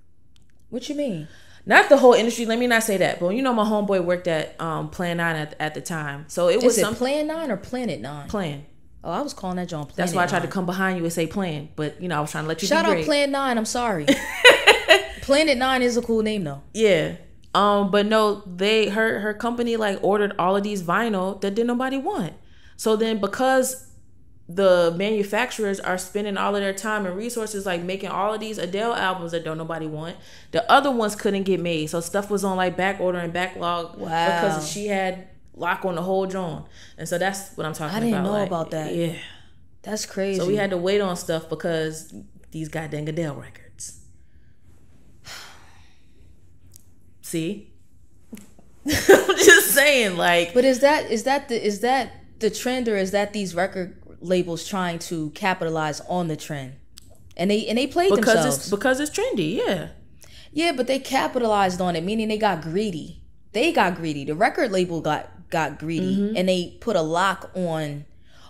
what you mean? Not the whole industry. Let me not say that. But you know, my homeboy worked at Plan 9 at the time, so it was Plan 9 or Planet 9? Plan. Oh, I was calling that John Planet. That's why I tried to come behind you and say Plan, but you know, I was trying to let you. Shout out Plan 9. I'm sorry. Planet 9 is a cool name though. Yeah. But no, her company like ordered all of these vinyl that didn't nobody want. So then because the manufacturers are spending all of their time and resources like making all of these Adele albums that don't nobody want, the other ones couldn't get made. So stuff was on like back order and backlog. Wow. Because she had lock on the whole joint. And so that's what I'm talking about. I didn't know about that. Yeah. That's crazy. So we had to wait on stuff because these goddamn Adele records. See? I'm just saying, like. But is that the trend, or is that these record labels trying to capitalize on the trend? And they played themselves. Because it's trendy, yeah. Yeah, but they capitalized on it, meaning they got greedy. The record label got greedy, and they put a lock on,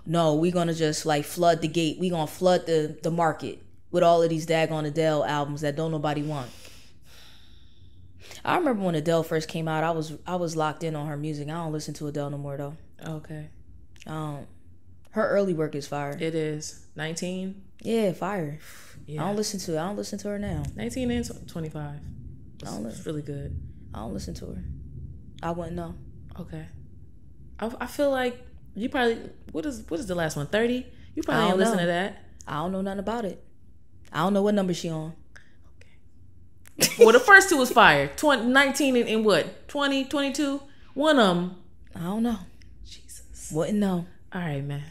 no, we're gonna just like flood the gate. We're gonna flood the market with all of these daggone Adele albums that don't nobody want. I remember when Adele first came out, I was locked in on her music. I don't listen to Adele no more though. Okay. Her early work is fire. It is. 19? Yeah, fire. Yeah. I don't listen to her now. 19 and 25. It's really good. I don't listen to her. I wouldn't know. Okay. I feel like you probably, what is the last one? 30? You probably ain't listen to that. I don't know nothing about it. I don't know what number she on. Well, the first two was fire. 19 and what? 20, 22? One of them. I don't know. Jesus. Wouldn't know. All right, man.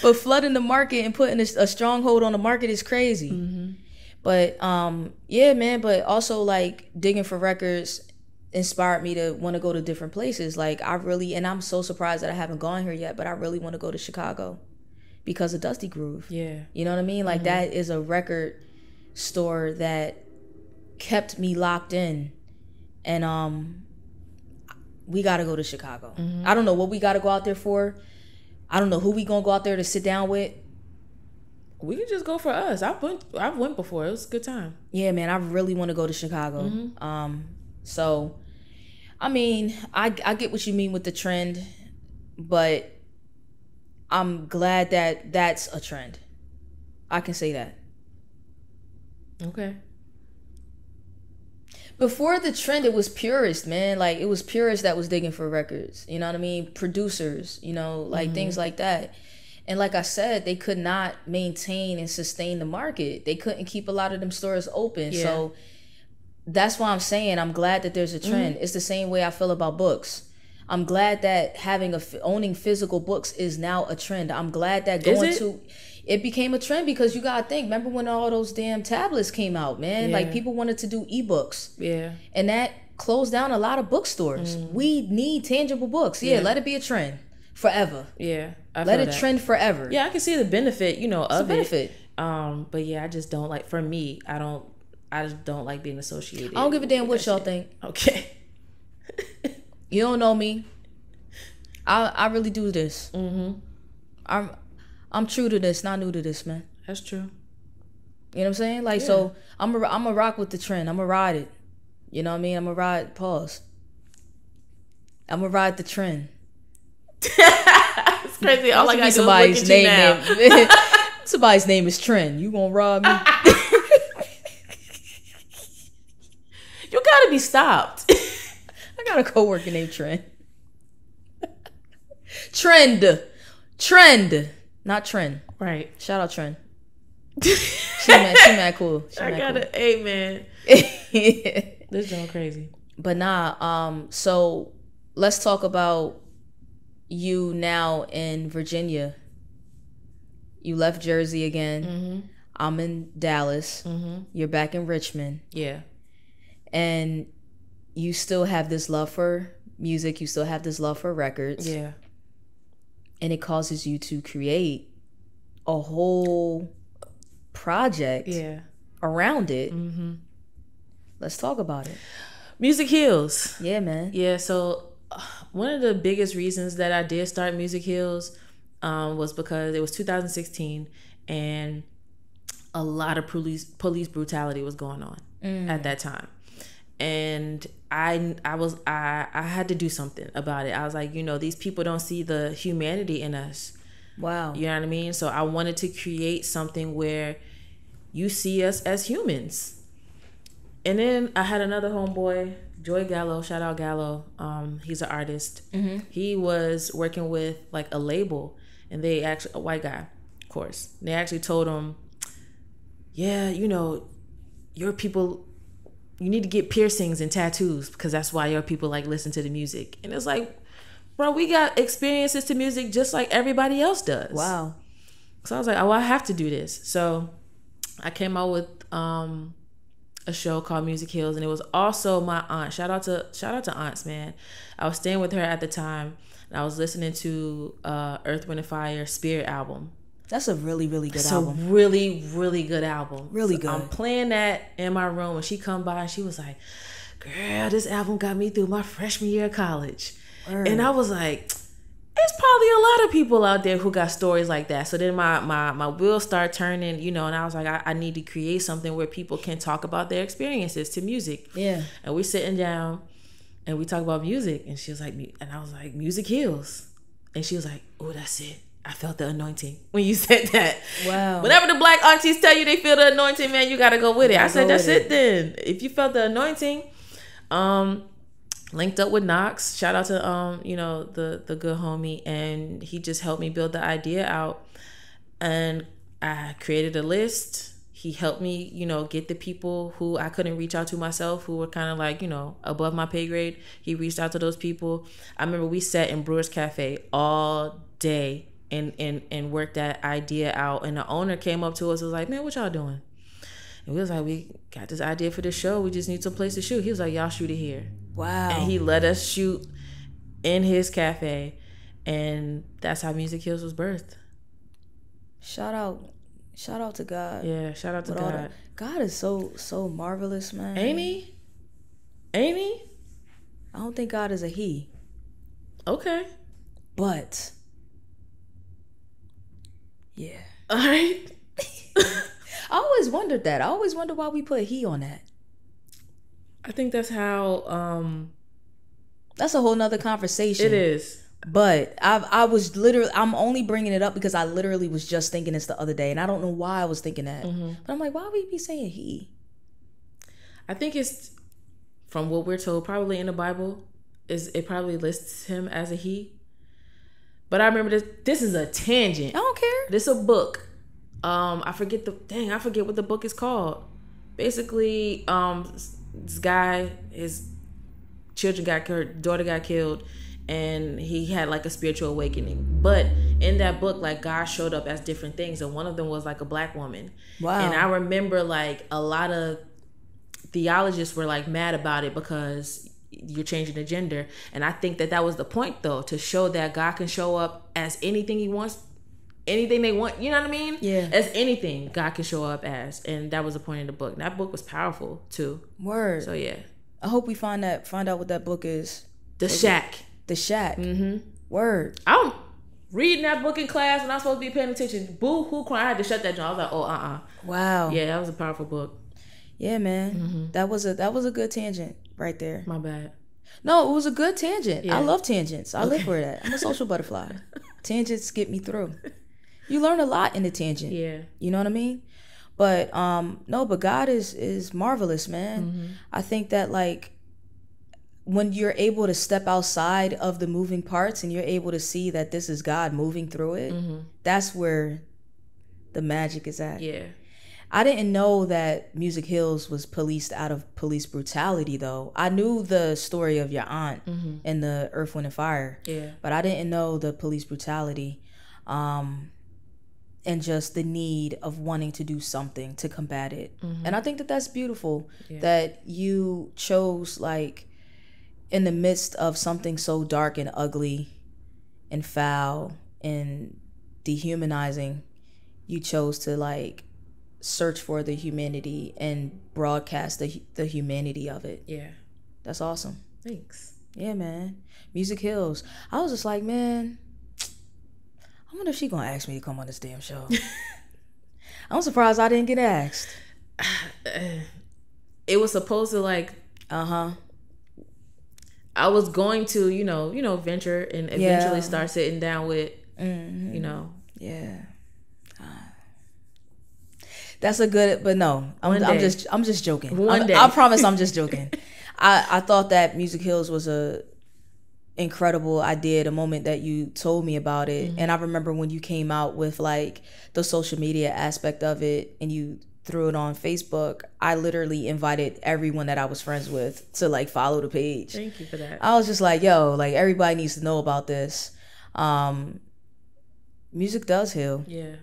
But flooding the market and putting a stronghold on the market is crazy. But yeah, man. But also like digging for records inspired me to want to go to different places. Like and I'm so surprised that I haven't gone here yet, but I really want to go to Chicago. Because of Dusty Groove. Yeah. You know what I mean? Like that is a record store that kept me locked in. And we gotta go to Chicago. I don't know what we gotta go out there for. I don't know who we gonna go out there to sit down with. We can just go for us. I've went before. It was a good time. Yeah, man. I really want to go to Chicago. So I mean, I get what you mean with the trend, but I'm glad that that's a trend. I can say that. Okay. Before the trend, it was purists, man. Like, it was purists that was digging for records. You know what I mean? Producers, you know, like things like that. And like I said, they could not maintain and sustain the market. They couldn't keep a lot of them stores open. Yeah. So that's why I'm saying I'm glad that there's a trend. It's the same way I feel about books. I'm glad that owning physical books is now a trend. I'm glad that it became a trend because you gotta think. Remember when all those damn tablets came out, man? Yeah. Like people wanted to do ebooks. Yeah. And that closed down a lot of bookstores. We need tangible books. Yeah, let it be a trend forever. Yeah. Let it trend forever. Yeah, I can see the benefit, you know, of it. But yeah, I just don't like. For me, I just don't like being associated. I don't give a damn what y'all think. Okay. You don't know me. I really do this. I'm true to this, not new to this, man. That's true. You know what I'm saying? Like, so I'm a rock with the trend. I'm a ride it. You know what I mean? I'm a ride. Pause. I'm a ride the trend. It's crazy. All I got to do is look at you now. Somebody's name is Trend. You gonna rob me? You gotta be stopped. I got a coworker named Trend. Trend, not Trend. Right. Shout out Trend. She mad cool. I got it. Hey, man. This going crazy. But nah. So let's talk about you now in Virginia. You left Jersey again. I'm in Dallas. You're back in Richmond. Yeah. And you still have this love for music. You still have this love for records. Yeah. And it causes you to create a whole project around it. Let's talk about it. Music heals. Yeah, man. Yeah, so one of the biggest reasons that I did start Music Heals was because it was 2016 and a lot of police brutality was going on at that time. And I had to do something about it. I was like, you know, these people don't see the humanity in us. Wow. You know what I mean? So I wanted to create something where you see us as humans. And then I had another homeboy, 𝗀𝗶𝗸𝗧, shout out 𝗀𝗂𝗯𝗀𝗏. He's an artist. He was working with like a label, and they actually, a white guy, of course. They actually told him, yeah, you know, your people, you need to get piercings and tattoos because that's why your people like listen to the music. And it's like, bro, we got experiences to music just like everybody else does. Wow. So I was like, oh, I have to do this. So I came out with a show called Music Heals, and it was also my aunt. Shout out to aunts, man. I was staying with her at the time, and I was listening to 𝗀𝗏, 𝗀𝗏𝗧𝗏 Spirit album. That's a really, really good album. It's a really, really good album. Really good. I'm playing that in my room, and she come by, and she was like, girl, this album got me through my freshman year of college. And I was like, there's probably a lot of people out there who got stories like that. So then my wheels start turning, you know, and I was like, I need to create something where people can talk about their experiences to music. Yeah. And we're sitting down and we talk about music, and she was like, and I was like, music heals. And she was like, oh, that's it. I felt the anointing when you said that. Wow. Whenever the black aunties tell you they feel the anointing, man, you got to go with it. I said, that's it then. If you felt the anointing, linked up with Knox. Shout out to you know, the good homie, and he just helped me build the idea out. And I created a list. He helped me, you know, get the people who I couldn't reach out to myself, who were kind of like, you know, above my pay grade. He reached out to those people. I remember we sat in Brewers Cafe all day and worked that idea out. And the owner came up to us and was like, man, what y'all doing? And we was like, we got this idea for this show. We just need some place to shoot. He was like, y'all shoot it here. Wow. And he let us shoot in his cafe. And that's how Music Heals was birthed. Shout out to God. Yeah, shout out to God. God is so marvelous, man. Ain't he? Ain't he? I don't think God is a he. Okay. But yeah. All right. I always wondered that. I always wonder why we put he on that. I think that's how that's a whole nother conversation. It is. But I'm only bringing it up because I literally was just thinking this the other day, and I don't know why I was thinking that. But I'm like, why would we be saying he? I think it's from what we're told, probably in the Bible, it probably lists him as a he. But I remember this is a tangent. I don't care. This is a book. I forget what the book is called. Basically, this guy, his daughter got killed, and he had like a spiritual awakening. But in that book, like God showed up as different things, and one of them was like a black woman. Wow. And I remember like a lot of theologists were like mad about it because you're changing the gender. And I think that was the point, though, to show that God can show up as anything he wants, anything they want, you know what I mean? Yeah. As anything God can show up as. And that was the point of the book. And that book was powerful too. Word. So yeah. I hope we find out what that book is. The Shack. The Shack. Mm-hmm. Word. I'm reading that book in class and I'm supposed to be paying attention. Boo hoo crying. I had to shut that down. I was like, oh, Wow. Yeah, that was a powerful book. Yeah, man. Mm-hmm. That was a good tangent right there. My bad. No, it was a good tangent. Yeah. I love tangents. I live for that. I'm a social butterfly. Tangents get me through. You learn a lot in a tangent. Yeah. You know what I mean? But but God is marvelous, man. Mm-hmm. I think that like when you're able to step outside of the moving parts and you're able to see that this is God moving through it, mm-hmm. that's where the magic is at. Yeah. I didn't know that Music Hills was policed out of police brutality, though. I knew the story of your aunt mm-hmm. and the Earth, Wind, and Fire. Yeah. But I didn't know the police brutality and just the need of wanting to do something to combat it. Mm-hmm. And I think that that's beautiful, that you chose, like, in the midst of something so dark and ugly and foul and dehumanizing, you chose to, like, search for the humanity and broadcast the humanity of it. Yeah. That's awesome. Thanks. Yeah, man. Music Hills. I was just like, man, I wonder if she gonna ask me to come on this damn show. I'm surprised I didn't get asked. It was supposed to like, I was going to, you know, venture and eventually start sitting down with, mm-hmm. you know. Yeah. That's a good, but no, I'm just joking. One day. I promise I'm just joking. I thought that Music Hills was a incredible idea the moment that you told me about it. Mm-hmm. And I remember when you came out with like the social media aspect of it and you threw it on Facebook, I literally invited everyone that I was friends with to like follow the page. Thank you for that. I was just like, yo, like everybody needs to know about this. Music does heal. Yeah.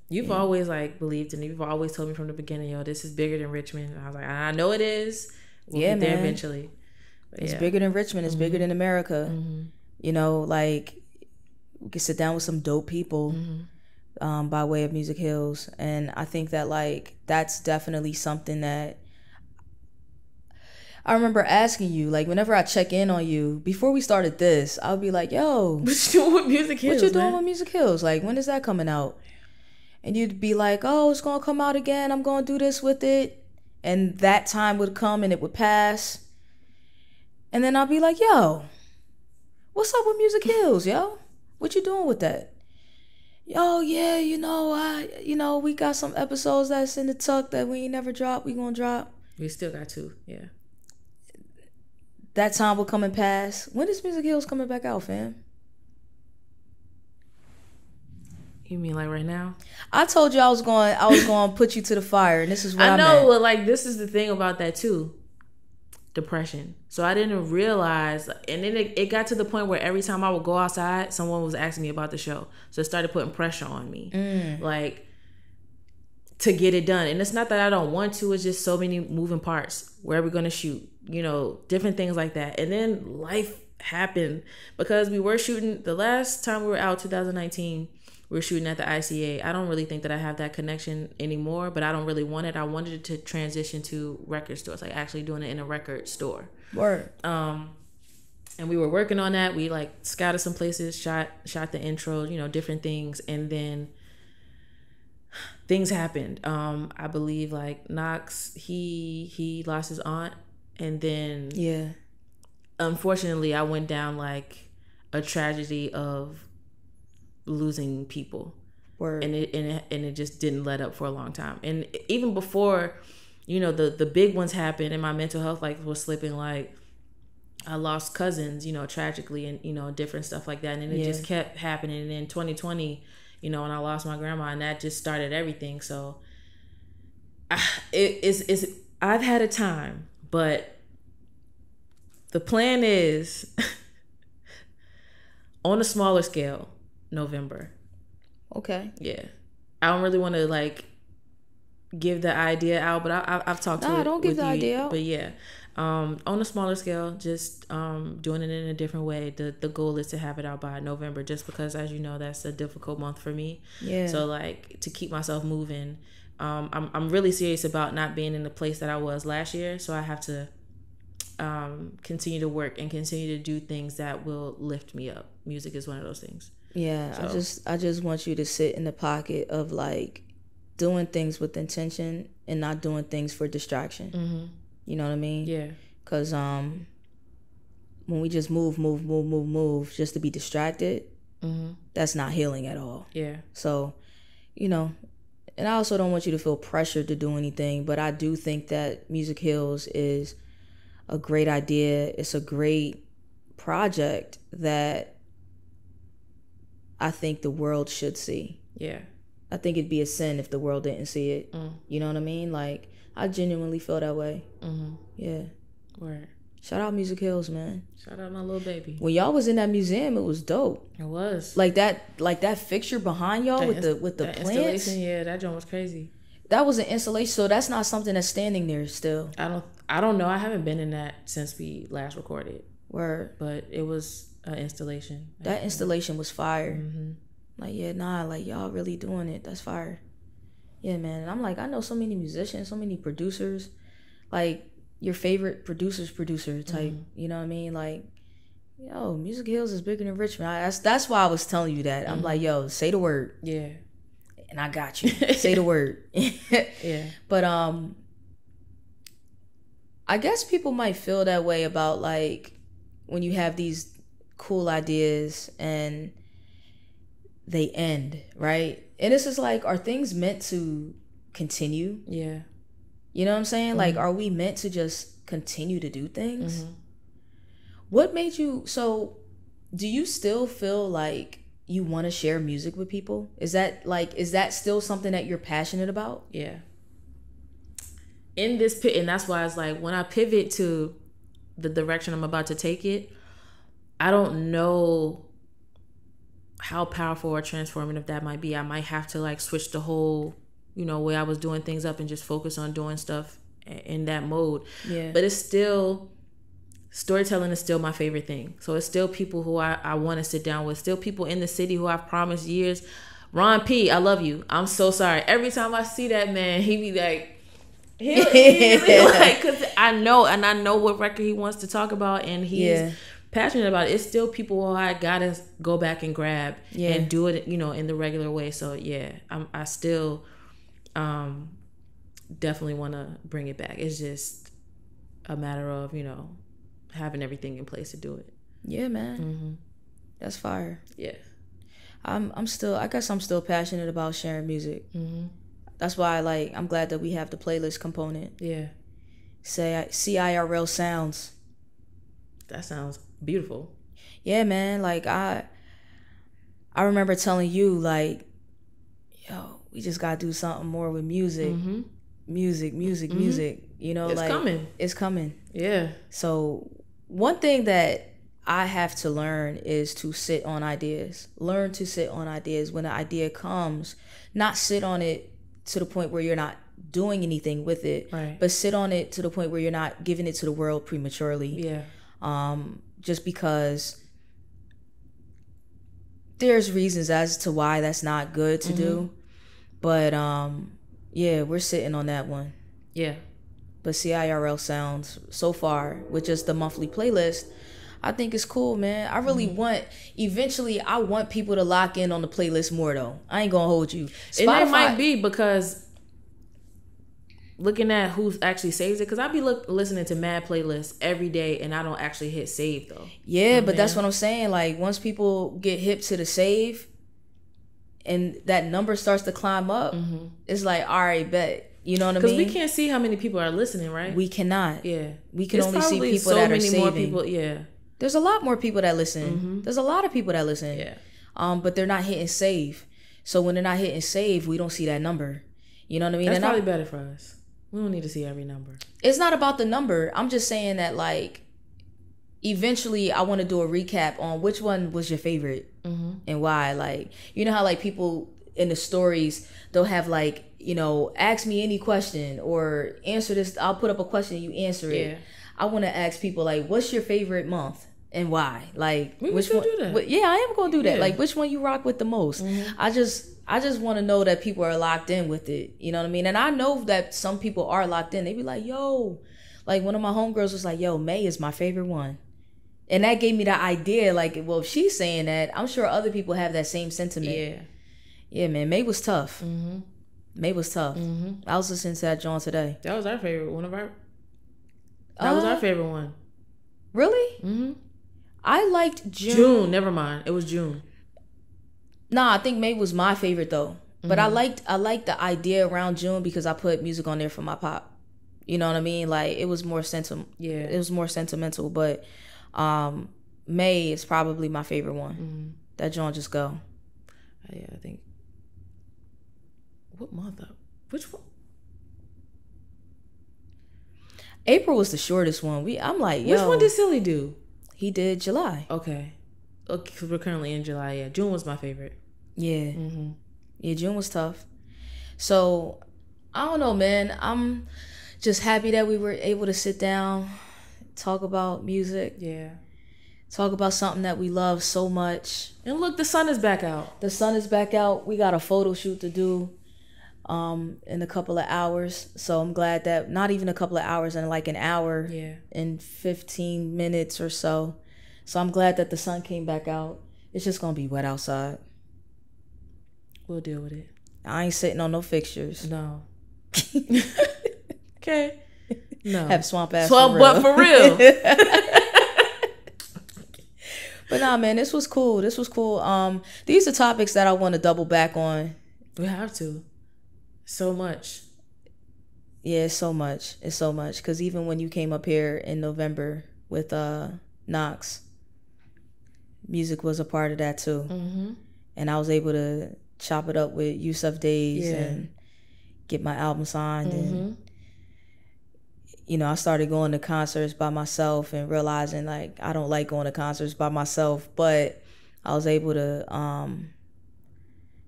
You've always like believed in it. You've always told me from the beginning, yo, this is bigger than Richmond. And I was like, I know it is. We'll get there eventually. But it's bigger than Richmond. It's mm-hmm. bigger than America. Mm-hmm. You know, like we can sit down with some dope people mm-hmm. By way of Music Hills. And I think that like that's definitely something that I remember asking you, like whenever I check in on you, before we started this, I would be like, yo, what you doing with Music Hills? What you doing with Music Hills? Like when is that coming out? And you'd be like, oh, it's going to come out again. I'm going to do this with it. And that time would come and it would pass. And then I'll be like, yo, what's up with Music Hills, yo? What you doing with that? Yo, yeah, we got some episodes that's in the tuck that we ain't never dropped. We going to drop. We still got 2, yeah. That time will come and pass. When is Music Hills coming back out, fam? You mean like right now? I told you I was going to put you to the fire, and this is what I know. But like this is the thing about that too, depression. So I didn't realize, and then it got to the point where every time I would go outside, someone was asking me about the show. So it started putting pressure on me, like to get it done. And it's not that I don't want to; it's just so many moving parts. Where are we going to shoot? You know, different things like that. And then life happened because we were shooting. The last time we were out, 2019. We were shooting at the ICA. I don't really think that I have that connection anymore, but I don't really want it. I wanted it to transition to record stores, like actually doing it in a record store. Word. And we were working on that. We like scouted some places, shot the intro, you know, different things, and then things happened. I believe like Knox, he lost his aunt, and then unfortunately, I went down like a tragedy of losing people. Word. And it just didn't let up for a long time. And even before, you know, the big ones happened and my mental health like was slipping, like I lost cousins, you know, tragically, and you know, different stuff like that, and then it just kept happening. And in 2020, you know, when I lost my grandma, and that just started everything. So I've had a time, but the plan is on a smaller scale, November. Okay. Yeah. I don't really want to like give the idea out, but I've talked to it. Don't give the idea out. But yeah, on a smaller scale, just doing it in a different way. The goal is to have it out by November, just because, as you know, that's a difficult month for me. Yeah. So like to keep myself moving, I'm really serious about not being in the place that I was last year. So I have to continue to work and continue to do things that will lift me up. Music is one of those things. Yeah, so. I just want you to sit in the pocket of like doing things with intention and not doing things for distraction. Mm-hmm. You know what I mean? Yeah. Because when we just move just to be distracted, mm-hmm. that's not healing at all. Yeah. So, you know, and I also don't want you to feel pressured to do anything, but I do think that Music Heals is a great idea. It's a great project that I think the world should see. Yeah. I think it'd be a sin if the world didn't see it. You know what I mean? Like, I genuinely feel that way. Mm-hmm. Yeah. Word. Shout out Music Heals, man. Shout out my little baby. When y'all was in that museum, it was dope. It was. Like that fixture behind y'all with the plants. Yeah, that joint was crazy. That was an installation, so that's not something that's standing there still. I don't know. I haven't been in that since we last recorded. Word. But it was an installation. That installation was fire. Mm-hmm. Like, yeah, nah, like y'all really doing it. That's fire. Yeah, man. And I'm like, I know so many musicians, so many producers. Like, your favorite producer type. Mm-hmm. You know what I mean? Like, yo, Music Heals is bigger than Richmond. That's why I was telling you that. Mm-hmm. I'm like, yo, say the word. Yeah. And I got you. Say the word. Yeah. But I guess people might feel that way about like when you have these cool ideas and they end, right? And it's just like, are things meant to continue? Yeah. You know what I'm saying? Mm-hmm. Like, are we meant to just continue to do things? Mm-hmm. What made you, so do you still feel like you want to share music with people? Is that still something that you're passionate about? Yeah. In this pit, and that's why it's like, when I pivot to the direction I'm about to take it, I don't know how powerful or transformative that might be. I might have to like switch the whole, way I was doing things up and just focus on doing stuff in that mode. Yeah. But it's still, storytelling is still my favorite thing. So it's still people who I want to sit down with, still people in the city who I've promised years. Ron P, I love you. I'm so sorry. Every time I see that man, he be like, because I know what record he wants to talk about, and he's passionate about it. It's still people who I gotta go back and grab and do it, in the regular way. So yeah, I still definitely want to bring it back. It's just a matter of having everything in place to do it. Yeah, man. Mm-hmm. That's fire. Yeah, I guess I'm still passionate about sharing music. Mm-hmm. That's why I'm glad that we have the playlist component. Yeah. CIRL Sounds. That sounds beautiful. Yeah, man. Like, I remember telling you, like, yo, we just gotta do something more with music. Mm-hmm. Music. It's coming. It's coming. Yeah. So one thing that I have to learn is to sit on ideas. Learn to sit on ideas. When an idea comes, not sit on it to the point where you're not doing anything with it, right, but sit on it to the point where you're not giving it to the world prematurely. Yeah. Just because there's reasons as to why that's not good to do. But yeah, we're sitting on that one. Yeah. But CIRL Sounds, so far, with just the monthly playlist, I think it's cool, man. I really eventually I want people to lock in on the playlist more, though. I ain't gonna hold you. Spotify, and that might be because looking at who actually saves it, because I be listening to mad playlists every day and I don't actually hit save, though. Yeah, but that's what I'm saying. Like, once people get hip to the save and that number starts to climb up, it's like, all right, bet. You know what I mean? Because we can't see how many people are listening, right? We cannot. Yeah. We can only see people that are saving. More people, yeah. There's a lot more people that listen. There's a lot of people that listen. Yeah. But they're not hitting save. So when they're not hitting save, we don't see that number. You know what I mean? That's probably better for us. We don't need to see every number. It's not about the number. I'm just saying that, like, eventually I want to do a recap on which one was your favorite and why. Like, you know how like people in the stories, they'll have like, you know, ask me any question or answer this. I'll put up a question and you answer it. I want to ask people like, what's your favorite month and why? Like, which one? Do that. Yeah, I am gonna do that. Like, which one you rock with the most? I just want to know that people are locked in with it. You know what I mean? And I know that some people are locked in. They be like, yo, like one of my homegirls was like, yo, May is my favorite one. And that gave me the idea, like, well, if she's saying that, I'm sure other people have that same sentiment. Yeah, man, May was tough. May was tough. I was listening to that John today. That was our favorite. That was our favorite one. Really? I liked June. June, never mind. It was June. Nah, I think May was my favorite though. But I liked the idea around June because I put music on there for my pop. You know what I mean? Like it was more it was more sentimental, but May is probably my favorite one. That John just go. Yeah, I think. What month up? Which one? April was the shortest one. I'm like, yo. Which one did Silly do? He did July. Okay, because we're currently in July. Yeah, June was my favorite. Yeah. Yeah, June was tough. So, I don't know, man. I'm just happy that we were able to sit down, talk about music. Yeah. Talk about something that we love so much. And look, the sun is back out. The sun is back out. We got a photo shoot to do in a couple of hours. So I'm glad that, not even a couple of hours, in like an hour and 15 minutes or so. So I'm glad that the sun came back out. It's just going to be wet outside. We'll deal with it. I ain't sitting on no fixtures. No. Okay. No. Have swamp ass but for real. But nah, man, this was cool. These are topics that I want to double back on. We have to. So much. Yeah, it's so much. Because even when you came up here in November with Knox, music was a part of that too. And I was able to chop it up with 𝗀𝗂𝗃𝗧𝗃𝗧 and get my album signed. And you know, I started going to concerts by myself and realizing like I don't like going to concerts by myself, but I was able to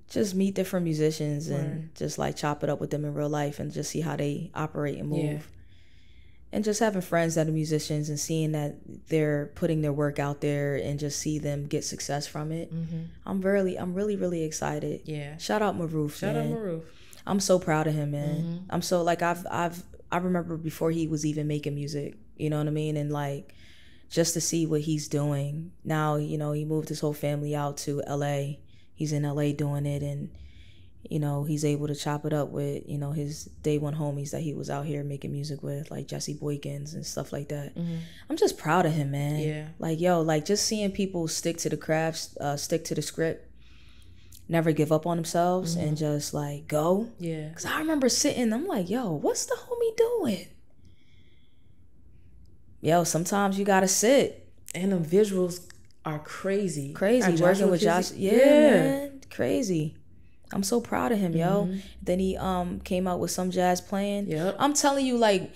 just meet different musicians and just like chop it up with them in real life and just see how they operate and move. And just having friends that are musicians and seeing that they're putting their work out there and just see them get success from it. I'm really, really excited. Yeah. Shout out Moruf. Shout out Moruf. I'm so proud of him, man. I'm so like I remember before he was even making music, you know what I mean? And like, just to see what he's doing. Now, you know, he moved his whole family out to LA. He's in LA doing it, and, you know, he's able to chop it up with, you know, his day one homies that he was out here making music with, like 𝗀𝗃𝗃𝗃𝗧𝗃𝗃𝗃 and stuff like that. I'm just proud of him, man. Yeah. Like, yo, like just seeing people stick to the craft, stick to the script, never give up on themselves and just like go. Yeah. Because I remember sitting, I'm like, yo, what's the homie doing? Yo, sometimes you gotta sit. And the visuals are crazy. Working with Josh. Yeah, man. Crazy. I'm so proud of him, yo. Then he came out with Some Jazz Playing. Yep. I'm telling you, like,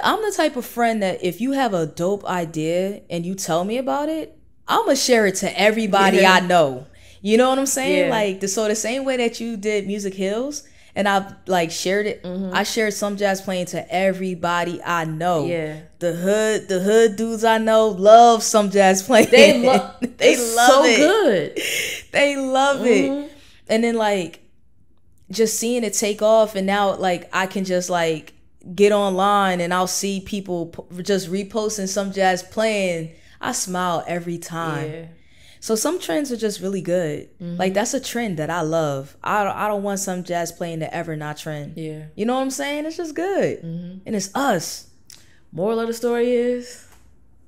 I'm the type of friend that if you have a dope idea and you tell me about it, I'm going to share it to everybody I know. You know what I'm saying? Yeah. Like, the same way that you did Music Hills, and I like shared it. I shared Some Jazz Playing to everybody I know. Yeah, the hood dudes I know love Some Jazz Playing. They love so it. Good. They love it. And then like just seeing it take off, and now like I can just like get online and I'll see people just reposting Some Jazz Playing. I smile every time. Yeah. So some trends are just really good. Like that's a trend that I love. I don't want Some Jazz Playing to ever not trend. Yeah. You know what I'm saying? It's just good. And it's us. Moral of the story is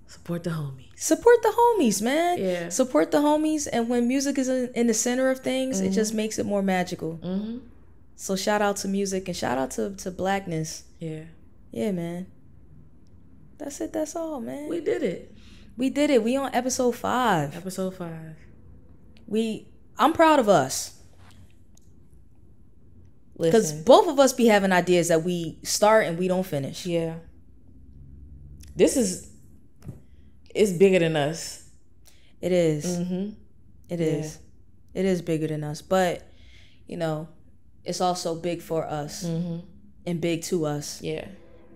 support the homies. Support the homies, man. Yeah. Support the homies. And when music is in the center of things, it just makes it more magical. So shout out to music and shout out to blackness. Yeah. Yeah, man. That's it. That's all, man. We did it. We on episode 5. Episode 5. I'm proud of us. Because both of us be having ideas that we start and we don't finish. Yeah. it's bigger than us. It is. Mm-hmm. It is. It is bigger than us. But, you know, it's also big for us and big to us. Yeah.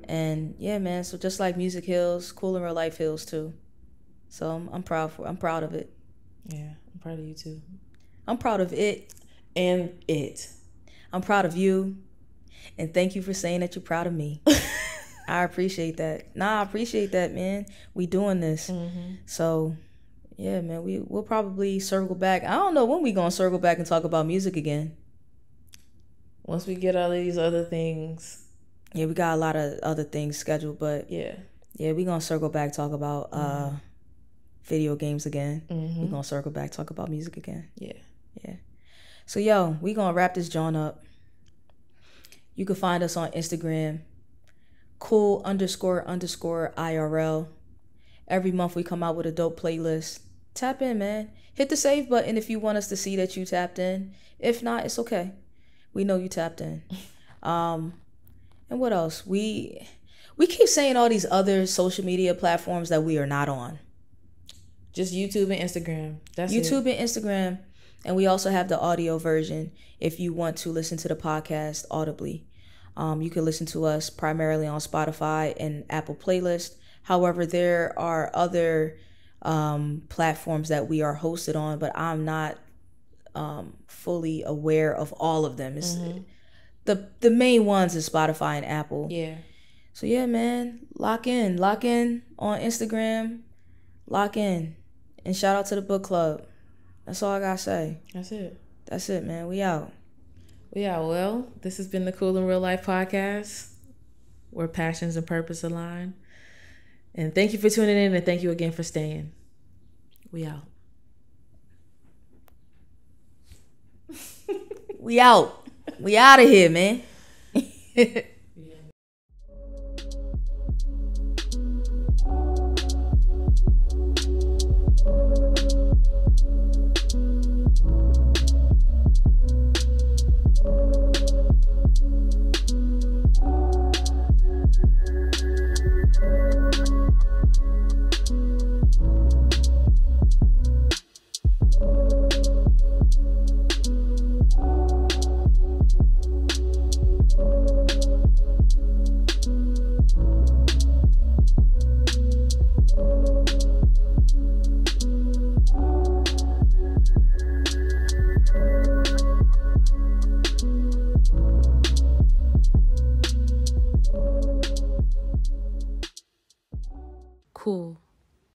And yeah, man. So just like music heals, cool in real life heals too. So I'm proud of it. Yeah, I'm proud of you too. I'm proud of it. And it. I'm proud of you. And thank you for saying that you're proud of me. I appreciate that. I appreciate that, man. We doing this. So yeah, man, we'll probably circle back. I don't know when we gonna circle back and talk about music again. Once we get all these other things. Yeah, we got a lot of other things scheduled, but yeah, we gonna circle back, talk about video games again. We gonna circle back, talk about music again. Yeah. So yo, we gonna wrap this joint up. You can find us on Instagram, cool__IRL. Every month we come out with a dope playlist. Tap in, man. Hit the save button if you want us to see that you tapped in. If not, it's okay. We know you tapped in. And what else? We keep saying all these other social media platforms that we are not on. Just YouTube and Instagram. That's YouTube and Instagram. And we also have the audio version if you want to listen to the podcast audibly. You can listen to us primarily on Spotify and Apple Playlist. However, there are other platforms that we are hosted on, but I'm not fully aware of all of them. It's, the main ones is Spotify and Apple. Yeah. So yeah, man, lock in on Instagram, lock in, and shout out to the book club. That's all I gotta say. That's it, man. We out. Well, this has been the Cool in Real Life podcast, where passions and purpose align. And thank you for tuning in, and thank you again for staying. We out. We out. We out of here, man. Cool.